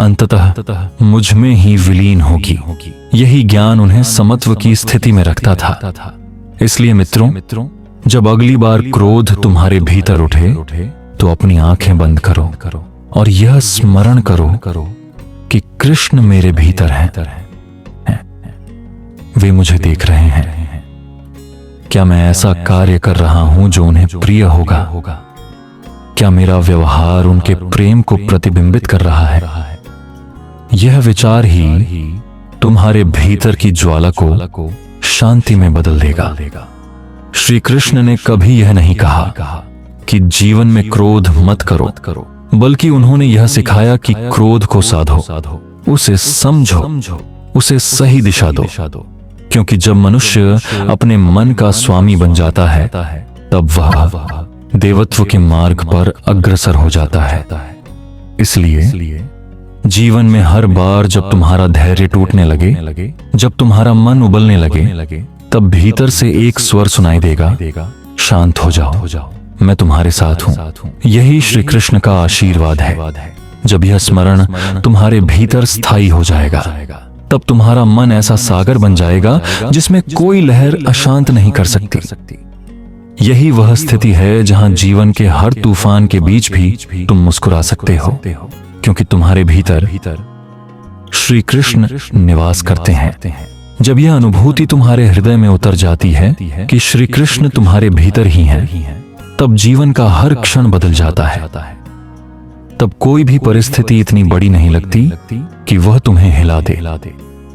अंततः मुझ में ही विलीन होगी। यही ज्ञान उन्हें समत्व की स्थिति में रखता था। इसलिए मित्रों, जब अगली बार क्रोध तुम्हारे भीतर उठे तो अपनी आंखें बंद करो और यह स्मरण करो कि कृष्ण मेरे भीतर हैं। वे मुझे देख रहे हैं। क्या मैं ऐसा कार्य कर रहा हूं जो उन्हें प्रिय होगा? क्या मेरा व्यवहार उनके प्रेम को प्रतिबिंबित कर रहा है? यह विचार ही तुम्हारे भीतर की ज्वाला को शांति में बदल देगा। श्री कृष्ण ने कभी यह नहीं कहा कि जीवन में क्रोध मत करो, बल्कि उन्होंने यह सिखाया कि क्रोध को साधो, उसे समझो, उसे सही दिशा दो। क्योंकि जब मनुष्य अपने मन का स्वामी बन जाता है तब वह देवत्व के मार्ग पर अग्रसर हो जाता है। इसलिए जीवन में हर बार जब तुम्हारा धैर्य टूटने लगे, जब तुम्हारा मन उबलने लगे, तब भीतर से एक स्वर सुनाई देगा, शांत हो जाओ, मैं तुम्हारे साथ हूं। यही श्री कृष्ण का आशीर्वाद है। जब यह स्मरण तुम्हारे भीतर स्थायी हो जाएगा, तब तुम्हारा मन ऐसा सागर बन जाएगा जिसमें कोई लहर अशांत नहीं कर सकती। यही वह स्थिति है जहां जीवन के हर तूफान के बीच भी तुम मुस्कुरा सकते हो, क्योंकि तुम्हारे भीतर श्री कृष्ण निवास करते हैं। जब यह अनुभूति तुम्हारे हृदय में उतर जाती है कि श्री कृष्ण तुम्हारे भीतर ही हैं, तब जीवन का हर क्षण बदल जाता है। तब कोई भी परिस्थिति इतनी बड़ी नहीं लगती कि वह तुम्हें हिला दे।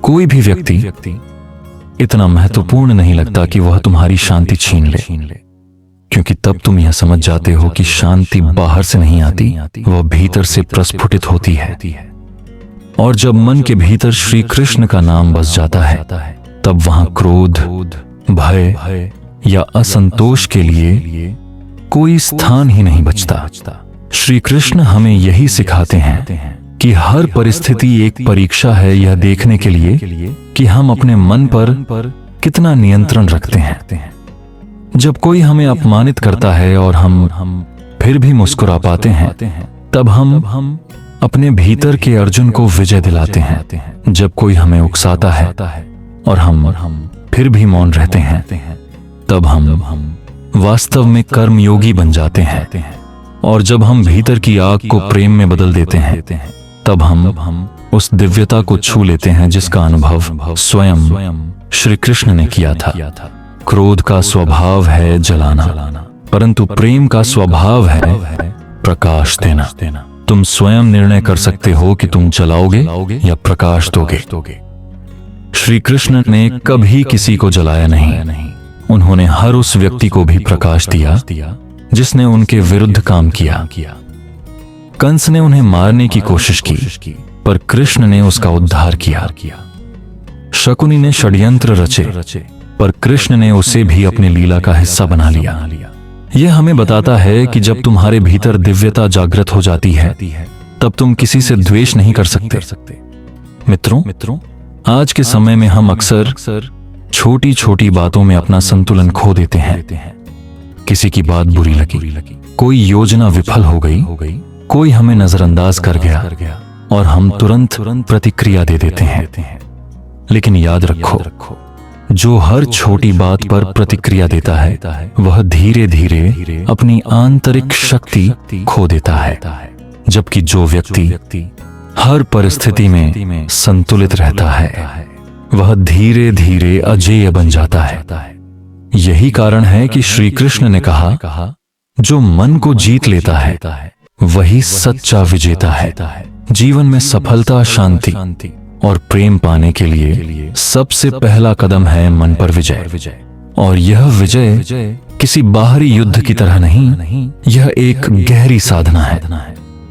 कोई भी व्यक्ति इतना महत्वपूर्ण नहीं लगता कि वह तुम्हारी शांति छीन ले, क्योंकि तब तुम यह समझ जाते हो कि शांति बाहर से नहीं आती, वह भीतर से प्रस्फुटित होती है। और जब मन के भीतर श्री कृष्ण का नाम बस जाता है, तब वहां क्रोध, भय या असंतोष के लिए कोई स्थान ही नहीं बचता। श्री कृष्ण हमें यही सिखाते हैं कि हर परिस्थिति एक परीक्षा है, यह देखने के लिए कि हम अपने मन पर कितना नियंत्रण रखते हैं। जब कोई हमें अपमानित करता है और हम फिर भी मुस्कुरा पाते हैं, तब हम अपने भीतर के अर्जुन को विजय दिलाते हैं। जब कोई हमें उकसाता है और हम फिर भी मौन रहते हैं, तब हम वास्तव में कर्मयोगी बन जाते हैं। और जब हम भीतर की आग को प्रेम में बदल देते हैं, तब हम उस दिव्यता को छू लेते हैं जिसका अनुभव स्वयं श्री कृष्ण ने किया था। क्रोध का स्वभाव है जलाना, परंतु प्रेम का स्वभाव है प्रकाश देना। तुम स्वयं निर्णय कर सकते हो कि तुम जलाओगे या प्रकाश दोगे। श्री कृष्ण ने कभी किसी को जलाया नहीं। उन्होंने हर उस व्यक्ति को भी प्रकाश दिया जिसने उनके विरुद्ध काम किया। कंस ने उन्हें मारने की कोशिश की, पर कृष्ण ने उसका उद्धार किया। शकुनी ने षड्यंत्र रचे, पर कृष्ण ने उसे भी अपनी लीला का हिस्सा बना लिया। यह हमें बताता है कि जब तुम्हारे भीतर दिव्यता जागृत हो जाती है, तब तुम किसी से द्वेष नहीं कर सकते। मित्रों, आज के समय में हम अक्सर छोटी छोटी बातों में अपना संतुलन खो देते हैं। किसी की बात बुरी लगी, कोई योजना विफल हो गई, कोई हमें नजरअंदाज कर गया और हम तुरंत प्रतिक्रिया दे देते हैं। लेकिन याद रखो, जो हर छोटी बात पर प्रतिक्रिया देता है वह धीरे धीरे अपनी आंतरिक शक्ति खो देता है, जबकि जो व्यक्ति हर परिस्थिति में संतुलित रहता है वह धीरे धीरे अजेय बन जाता है। यही कारण है कि श्री कृष्ण ने कहा, जो मन को जीत लेता है वही सच्चा विजेता है। जीवन में सफलता, शांति और प्रेम पाने के लिए सबसे पहला कदम है मन पर विजय। और यह विजय किसी बाहरी युद्ध की तरह नहीं, यह एक गहरी साधना है।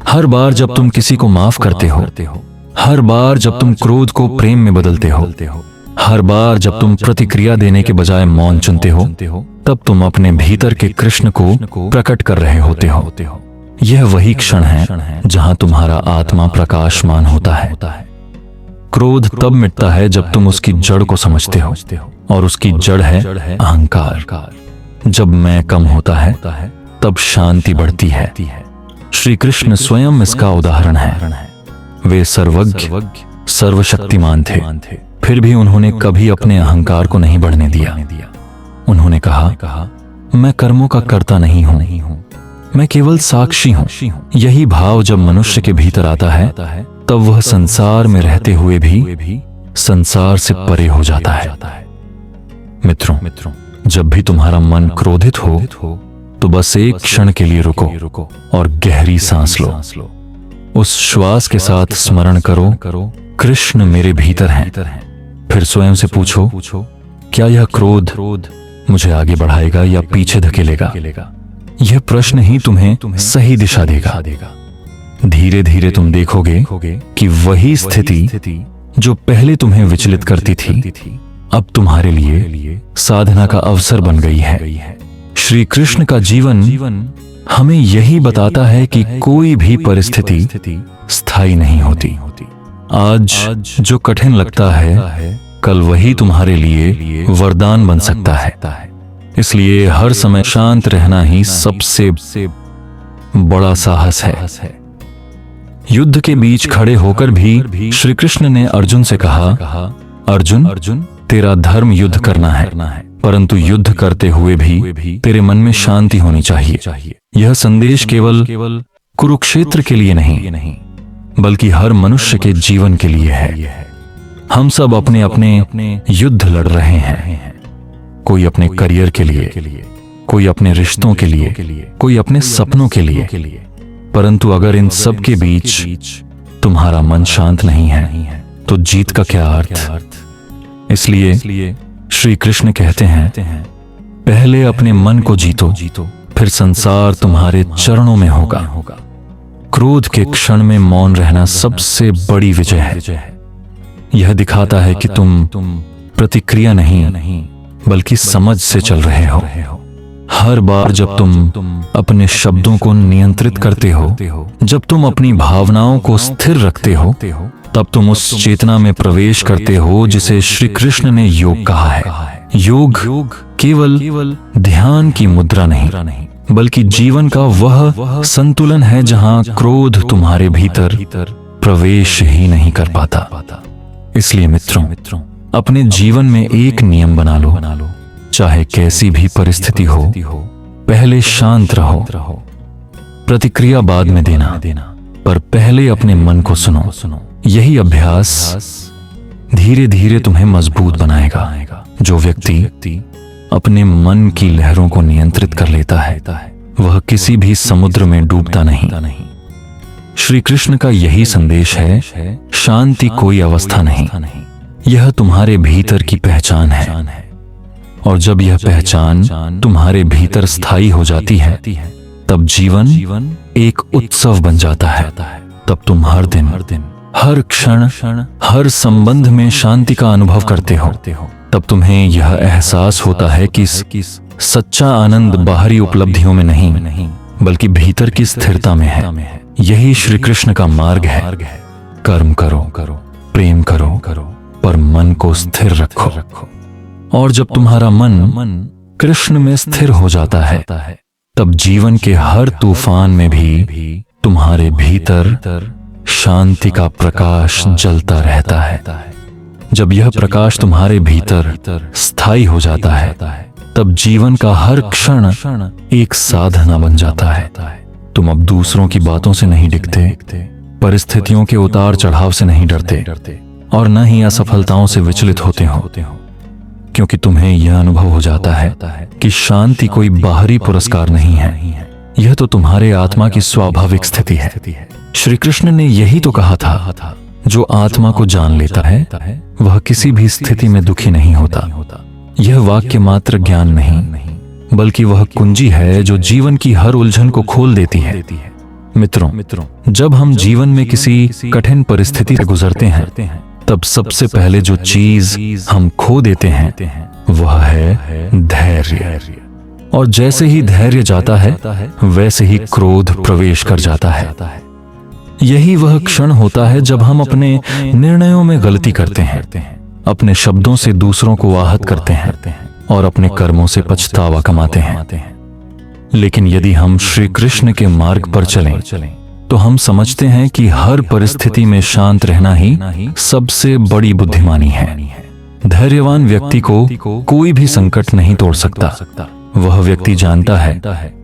हर बार जब तुम किसी को माफ करते हो, हर बार जब तुम क्रोध को प्रेम में बदलते हो, हर बार जब तुम प्रतिक्रिया देने के बजाय मौन चुनते हो, तब तुम अपने भीतर के कृष्ण को प्रकट कर रहे होते हो। यह वही क्षण है जहां तुम्हारा आत्मा प्रकाशमान होता है। क्रोध तब मिटता है जब तुम उसकी जड़ को समझते हो, और उसकी जड़ है अहंकार। जब मैं कम होता है तब शांति बढ़ती है। श्री कृष्ण स्वयं इसका उदाहरण है। वे सर्वज्ञ, सर्वशक्तिमान थे, फिर भी उन्होंने कभी अपने अहंकार को नहीं बढ़ने दिया। उन्होंने कहा, मैं कर्मों का कर्ता नहीं हूं, मैं केवल साक्षी हूं। यही भाव जब मनुष्य के भीतर आता है तब वह संसार में रहते हुए भी संसार से परे हो जाता है। मित्रों, जब भी तुम्हारा मन क्रोधित हो तो बस एक क्षण के लिए रुको और गहरी सांस लो। उस श्वास के साथ स्मरण करो, कृष्ण मेरे भीतर हैं। फिर स्वयं से पूछो, क्या यह क्रोध मुझे आगे बढ़ाएगा या पीछे धकेलेगा? यह प्रश्न ही तुम्हें सही दिशा देगा। धीरे धीरे तुम देखोगे कि वही स्थिति जो पहले तुम्हें विचलित करती थी, अब तुम्हारे लिए साधना का अवसर बन गई है। श्री कृष्ण का जीवन हमें यही बताता है कि कोई भी परिस्थिति स्थायी नहीं होती। आज जो कठिन लगता है, कल वही तुम्हारे लिए वरदान बन सकता है। इसलिए हर समय शांत रहना ही सबसे बड़ा साहस है। युद्ध के बीच खड़े होकर भी श्री कृष्ण ने अर्जुन से कहा, अर्जुन, तेरा धर्म युद्ध करना है, परंतु युद्ध करते हुए भी तेरे मन में शांति होनी चाहिए। यह संदेश केवल कुरुक्षेत्र के लिए नहीं, बल्कि हर मनुष्य के जीवन के लिए है। हम सब अपने अपने युद्ध लड़ रहे हैं। कोई अपने करियर के लिए, कोई अपने रिश्तों के लिए, कोई अपने सपनों के लिए। परंतु अगर इन सब के बीच तुम्हारा मन शांत नहीं है तो जीत का क्या अर्थ? इसलिए श्री कृष्ण कहते हैं, पहले अपने मन को जीतो, फिर संसार तुम्हारे चरणों में होगा। क्रोध के क्षण में मौन रहना सबसे बड़ी विजय है। यह दिखाता है कि तुम प्रतिक्रिया नहीं बल्कि समझ से चल रहे हो। हर बार जब तुम अपने शब्दों को नियंत्रित करते हो, जब तुम अपनी भावनाओं को स्थिर रखते हो, तब तुम उस चेतना में प्रवेश करते हो जिसे श्री कृष्ण ने योग कहा है। योग केवल ध्यान की मुद्रा नहीं, बल्कि जीवन का वह संतुलन है जहां क्रोध तुम्हारे भीतर प्रवेश ही नहीं कर पाता। इसलिए मित्रों, अपने जीवन में एक नियम बना लो, चाहे कैसी भी परिस्थिति हो, पहले शांत रहो। प्रतिक्रिया बाद में देना, पर पहले अपने मन को सुनो। यही अभ्यास धीरे धीरे तुम्हें मजबूत बनाएगा। जो व्यक्ति अपने मन की लहरों को नियंत्रित कर लेता है, वह किसी भी समुद्र में डूबता नहीं। श्री कृष्ण का यही संदेश है, शांति कोई अवस्था नहीं, यह तुम्हारे भीतर की पहचान है। और जब यह पहचान तुम्हारे भीतर स्थायी हो जाती है, तब जीवन एक उत्सव बन जाता है। तब तुम हर दिन, हर क्षण, हर संबंध में शांति का अनुभव करते हो। तब तुम्हें यह एहसास होता है कि सच्चा आनंद बाहरी उपलब्धियों में नहीं, बल्कि भीतर की स्थिरता में है। यही श्री कृष्ण का मार्ग है। कर्म करो, प्रेम करो, पर मन को स्थिर रखो। और जब तुम्हारा मन कृष्ण में स्थिर हो जाता है, तब जीवन के हर तूफान में भी तुम्हारे भीतर शांति का प्रकाश जलता रहता है। जब यह प्रकाश तुम्हारे भीतर स्थायी हो जाता है, तब जीवन का हर क्षण एक साधना बन जाता है। तुम अब दूसरों की बातों से नहीं डिगते, परिस्थितियों के उतार चढ़ाव से नहीं डरते, और न ही असफलताओं से विचलित होते हो, क्योंकि तुम्हें यह अनुभव हो जाता है कि शांति कोई बाहरी पुरस्कार नहीं है, यह तो तुम्हारे आत्मा की स्वाभाविक स्थिति है। श्री कृष्ण ने यही तो कहा था, जो आत्मा को जान लेता है वह किसी भी स्थिति में दुखी नहीं होता। यह वाक्य मात्र ज्ञान नहीं, बल्कि वह कुंजी है जो जीवन की हर उलझन को खोल देती है। मित्रों, जब हम जीवन में किसी कठिन परिस्थिति से गुजरते हैं, तब सबसे पहले जो चीज हम खो देते हैं वह है धैर्य। और जैसे ही धैर्य जाता है, वैसे ही क्रोध प्रवेश कर जाता है। यही वह क्षण होता है जब हम अपने निर्णयों में गलती करते हैं, अपने शब्दों से दूसरों को आहत करते हैं और अपने कर्मों से पछतावा कमाते हैं। लेकिन यदि हम श्री कृष्ण के मार्ग पर चलें, तो हम समझते हैं कि हर परिस्थिति में शांत रहना ही सबसे बड़ी बुद्धिमानी है। धैर्यवान व्यक्ति को कोई भी संकट नहीं तोड़ सकता। वह व्यक्ति जानता है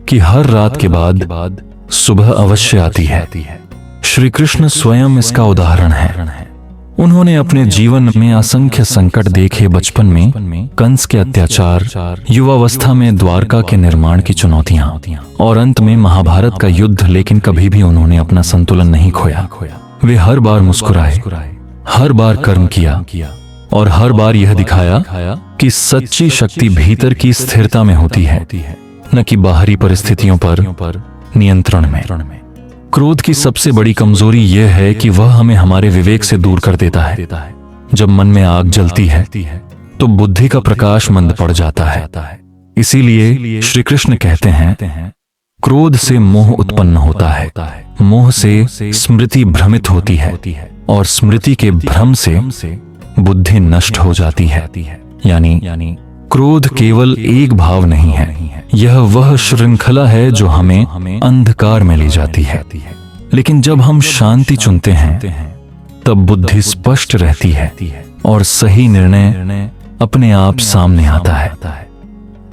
कि हर रात के बाद सुबह अवश्य आती है। श्री कृष्ण स्वयं इसका उदाहरण है। उन्होंने अपने जीवन में असंख्य संकट देखे। बचपन में कंस के अत्याचार, युवावस्था में द्वारका के निर्माण की चुनौतियां और अंत में महाभारत का युद्ध। लेकिन कभी भी उन्होंने अपना संतुलन नहीं खोया। वे हर बार मुस्कुराए, हर बार कर्म किया और हर बार यह दिखाया कि सच्ची शक्ति भीतर की स्थिरता में होती है, न कि बाहरी परिस्थितियों पर नियंत्रण में। क्रोध की सबसे बड़ी कमजोरी यह है कि वह हमें हमारे विवेक से दूर कर देता है। जब मन में आग जलती है तो बुद्धि का प्रकाश मंद पड़ जाता है। इसीलिए श्री कृष्ण कहते हैं, क्रोध से मोह उत्पन्न होता है, मोह से स्मृति भ्रमित होती है और स्मृति के भ्रम से बुद्धि नष्ट हो जाती है। यानी क्रोध केवल एक भाव नहीं है, यह वह श्रृंखला है जो हमें अंधकार में ले जाती है। लेकिन जब हम शांति चुनते हैं, तब बुद्धि स्पष्ट रहती है और सही निर्णय अपने आप सामने आता है।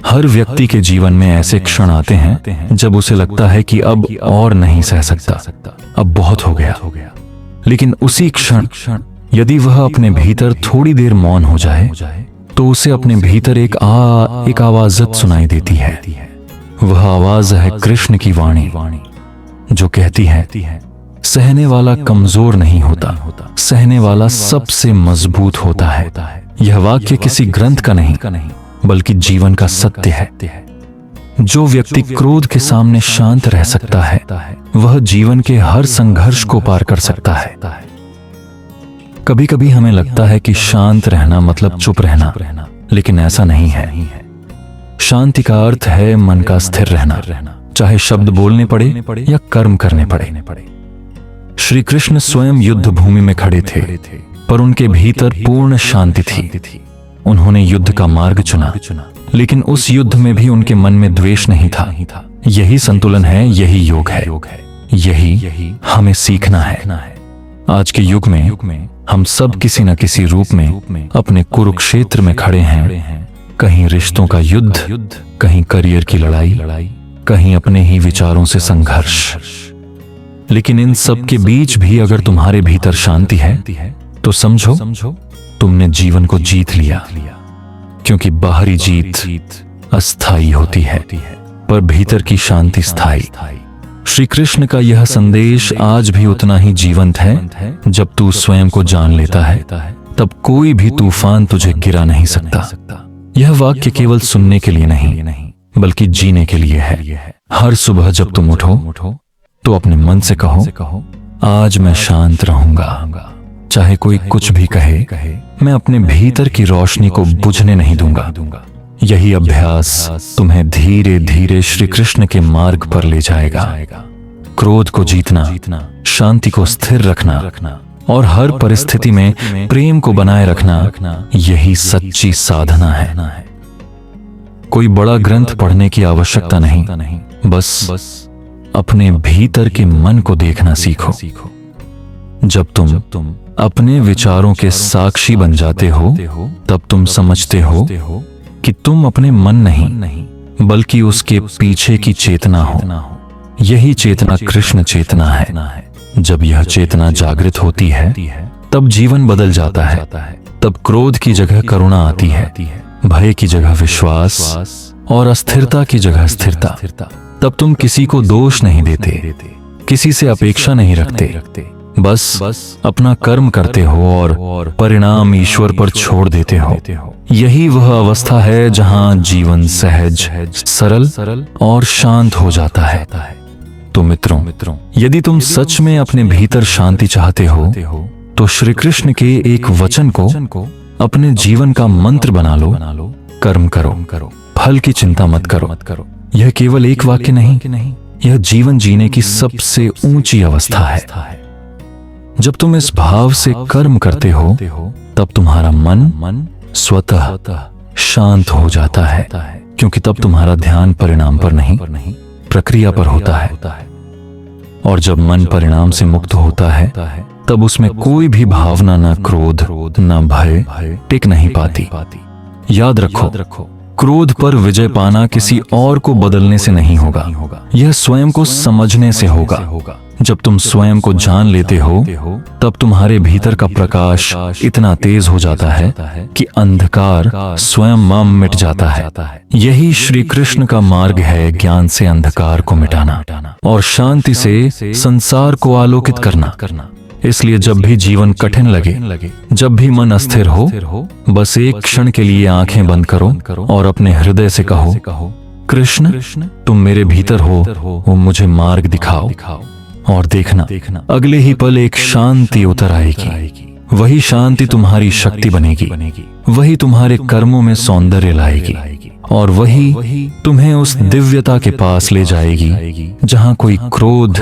हर व्यक्ति के जीवन में ऐसे क्षण आते हैं जब उसे लगता है कि अब और नहीं सह सकता, अब बहुत हो गया। लेकिन उसी क्षण यदि वह अपने भीतर थोड़ी देर मौन हो जाए, तो उसे अपने भीतर एक आवाज़ सुनाई देती है। वह आवाज है कृष्ण की वाणी, जो कहती है, सहने वाला कमजोर नहीं होता, सहने वाला सबसे मजबूत होता है। यह वाक्य किसी ग्रंथ का नहीं, बल्कि जीवन का सत्य है। जो व्यक्ति क्रोध के सामने शांत रह सकता है, वह जीवन के हर संघर्ष को पार कर सकता है। कभी कभी हमें लगता है कि शांत रहना मतलब चुप रहना, लेकिन ऐसा नहीं है। शांति का अर्थ है मन का स्थिर रहना, चाहे शब्द बोलने पड़े या कर्म करने पड़े। श्री कृष्ण स्वयं युद्ध भूमि में खड़े थे, पर उनके भीतर पूर्ण शांति थी। उन्होंने युद्ध का मार्ग चुना, लेकिन उस युद्ध में भी उनके मन में द्वेष नहीं था। यही संतुलन है, यही योग है, यही हमें सीखना है। आज के युग में हम सब किसी न किसी रूप में अपने कुरुक्षेत्र में खड़े हैं। कहीं रिश्तों का युद्ध, कहीं करियर की लड़ाई, कहीं अपने ही विचारों से संघर्ष। लेकिन इन सब के बीच भी अगर तुम्हारे भीतर शांति है, तो समझो तुमने जीवन को जीत लिया। क्योंकि बाहरी जीत अस्थायी होती है, पर भीतर की शांति स्थायी। श्री कृष्ण का यह संदेश आज भी उतना ही जीवंत है। जब तू स्वयं को जान लेता है, तब कोई भी तूफान तुझे गिरा नहीं सकता। यह वाक्य केवल सुनने के लिए नहीं, बल्कि जीने के लिए है। हर सुबह जब तुम उठो, तो अपने मन से कहो, आज मैं शांत रहूंगा। चाहे कोई कुछ भी कहे, मैं अपने भीतर की रोशनी को बुझने नहीं दूंगा। यही अभ्यास तुम्हें धीरे धीरे श्री कृष्ण के मार्ग पर ले जाएगा। क्रोध को जीतना, शांति को स्थिर रखना और हर परिस्थिति में प्रेम को बनाए रखना, यही सच्ची साधना है। कोई बड़ा ग्रंथ पढ़ने की आवश्यकता नहीं, बस अपने भीतर के मन को देखना सीखो। जब तुम अपने विचारों के साक्षी बन जाते हो, तब तुम समझते हो कि तुम अपने मन नहीं, बल्कि उसके पीछे की चेतना हो। यही चेतना कृष्ण चेतना है। जब यह चेतना जागृत होती है, तब जीवन बदल जाता है। तब क्रोध की जगह करुणा आती है, भय की जगह विश्वास और अस्थिरता की जगह स्थिरता। तब तुम किसी को दोष नहीं देते, किसी से अपेक्षा नहीं रखते, बस अपना कर्म करते हो और परिणाम ईश्वर पर छोड़ देते हो। यही वह अवस्था है जहां जीवन सहज, सरल और शांत हो जाता है। तो मित्रों, यदि तुम सच में अपने भीतर शांति चाहते हो तो श्री कृष्ण के एक वचन को अपने जीवन का मंत्र बना लो। कर्म करो, फल की चिंता मत करो। यह केवल एक वाक्य नहीं, यह जीवन जीने की सबसे ऊंची अवस्था है। जब तुम इस भाव से कर्म करते हो तब तुम्हारा मन स्वतः शांत हो जाता है, क्योंकि तब तुम्हारा ध्यान परिणाम पर नहीं, प्रक्रिया पर होता है। और जब मन परिणाम से मुक्त होता है तब उसमें कोई भी भावना, न क्रोध न भय टिक नहीं पाती। याद रखो, क्रोध पर विजय पाना किसी और को बदलने से नहीं होगा, यह स्वयं को समझने से होगा। जब तुम स्वयं को जान लेते हो तब तुम्हारे भीतर का प्रकाश इतना तेज हो जाता है कि अंधकार स्वयं मिट जाता है। यही श्री कृष्ण का मार्ग है, ज्ञान से अंधकार को मिटाना और शांति से संसार को आलोकित करना। इसलिए जब भी जीवन कठिन लगे, जब भी मन अस्थिर हो, बस एक क्षण के लिए आंखें बंद करो और अपने हृदय से कहो, कृष्ण तुम मेरे भीतर हो, वो मुझे मार्ग दिखाओ। और देखना, अगले ही पल एक शांति उतर आएगी। वही शांति तुम्हारी शक्ति बनेगी, वही तुम्हारे कर्मों में सौंदर्य लाएगी और वही तुम्हें उस दिव्यता के पास ले जाएगी जहां कोई क्रोध,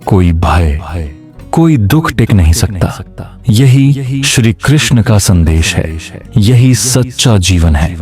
कोई भय, कोई दुख टिक नहीं सकता। यही श्री कृष्ण का संदेश है, यही सच्चा जीवन है।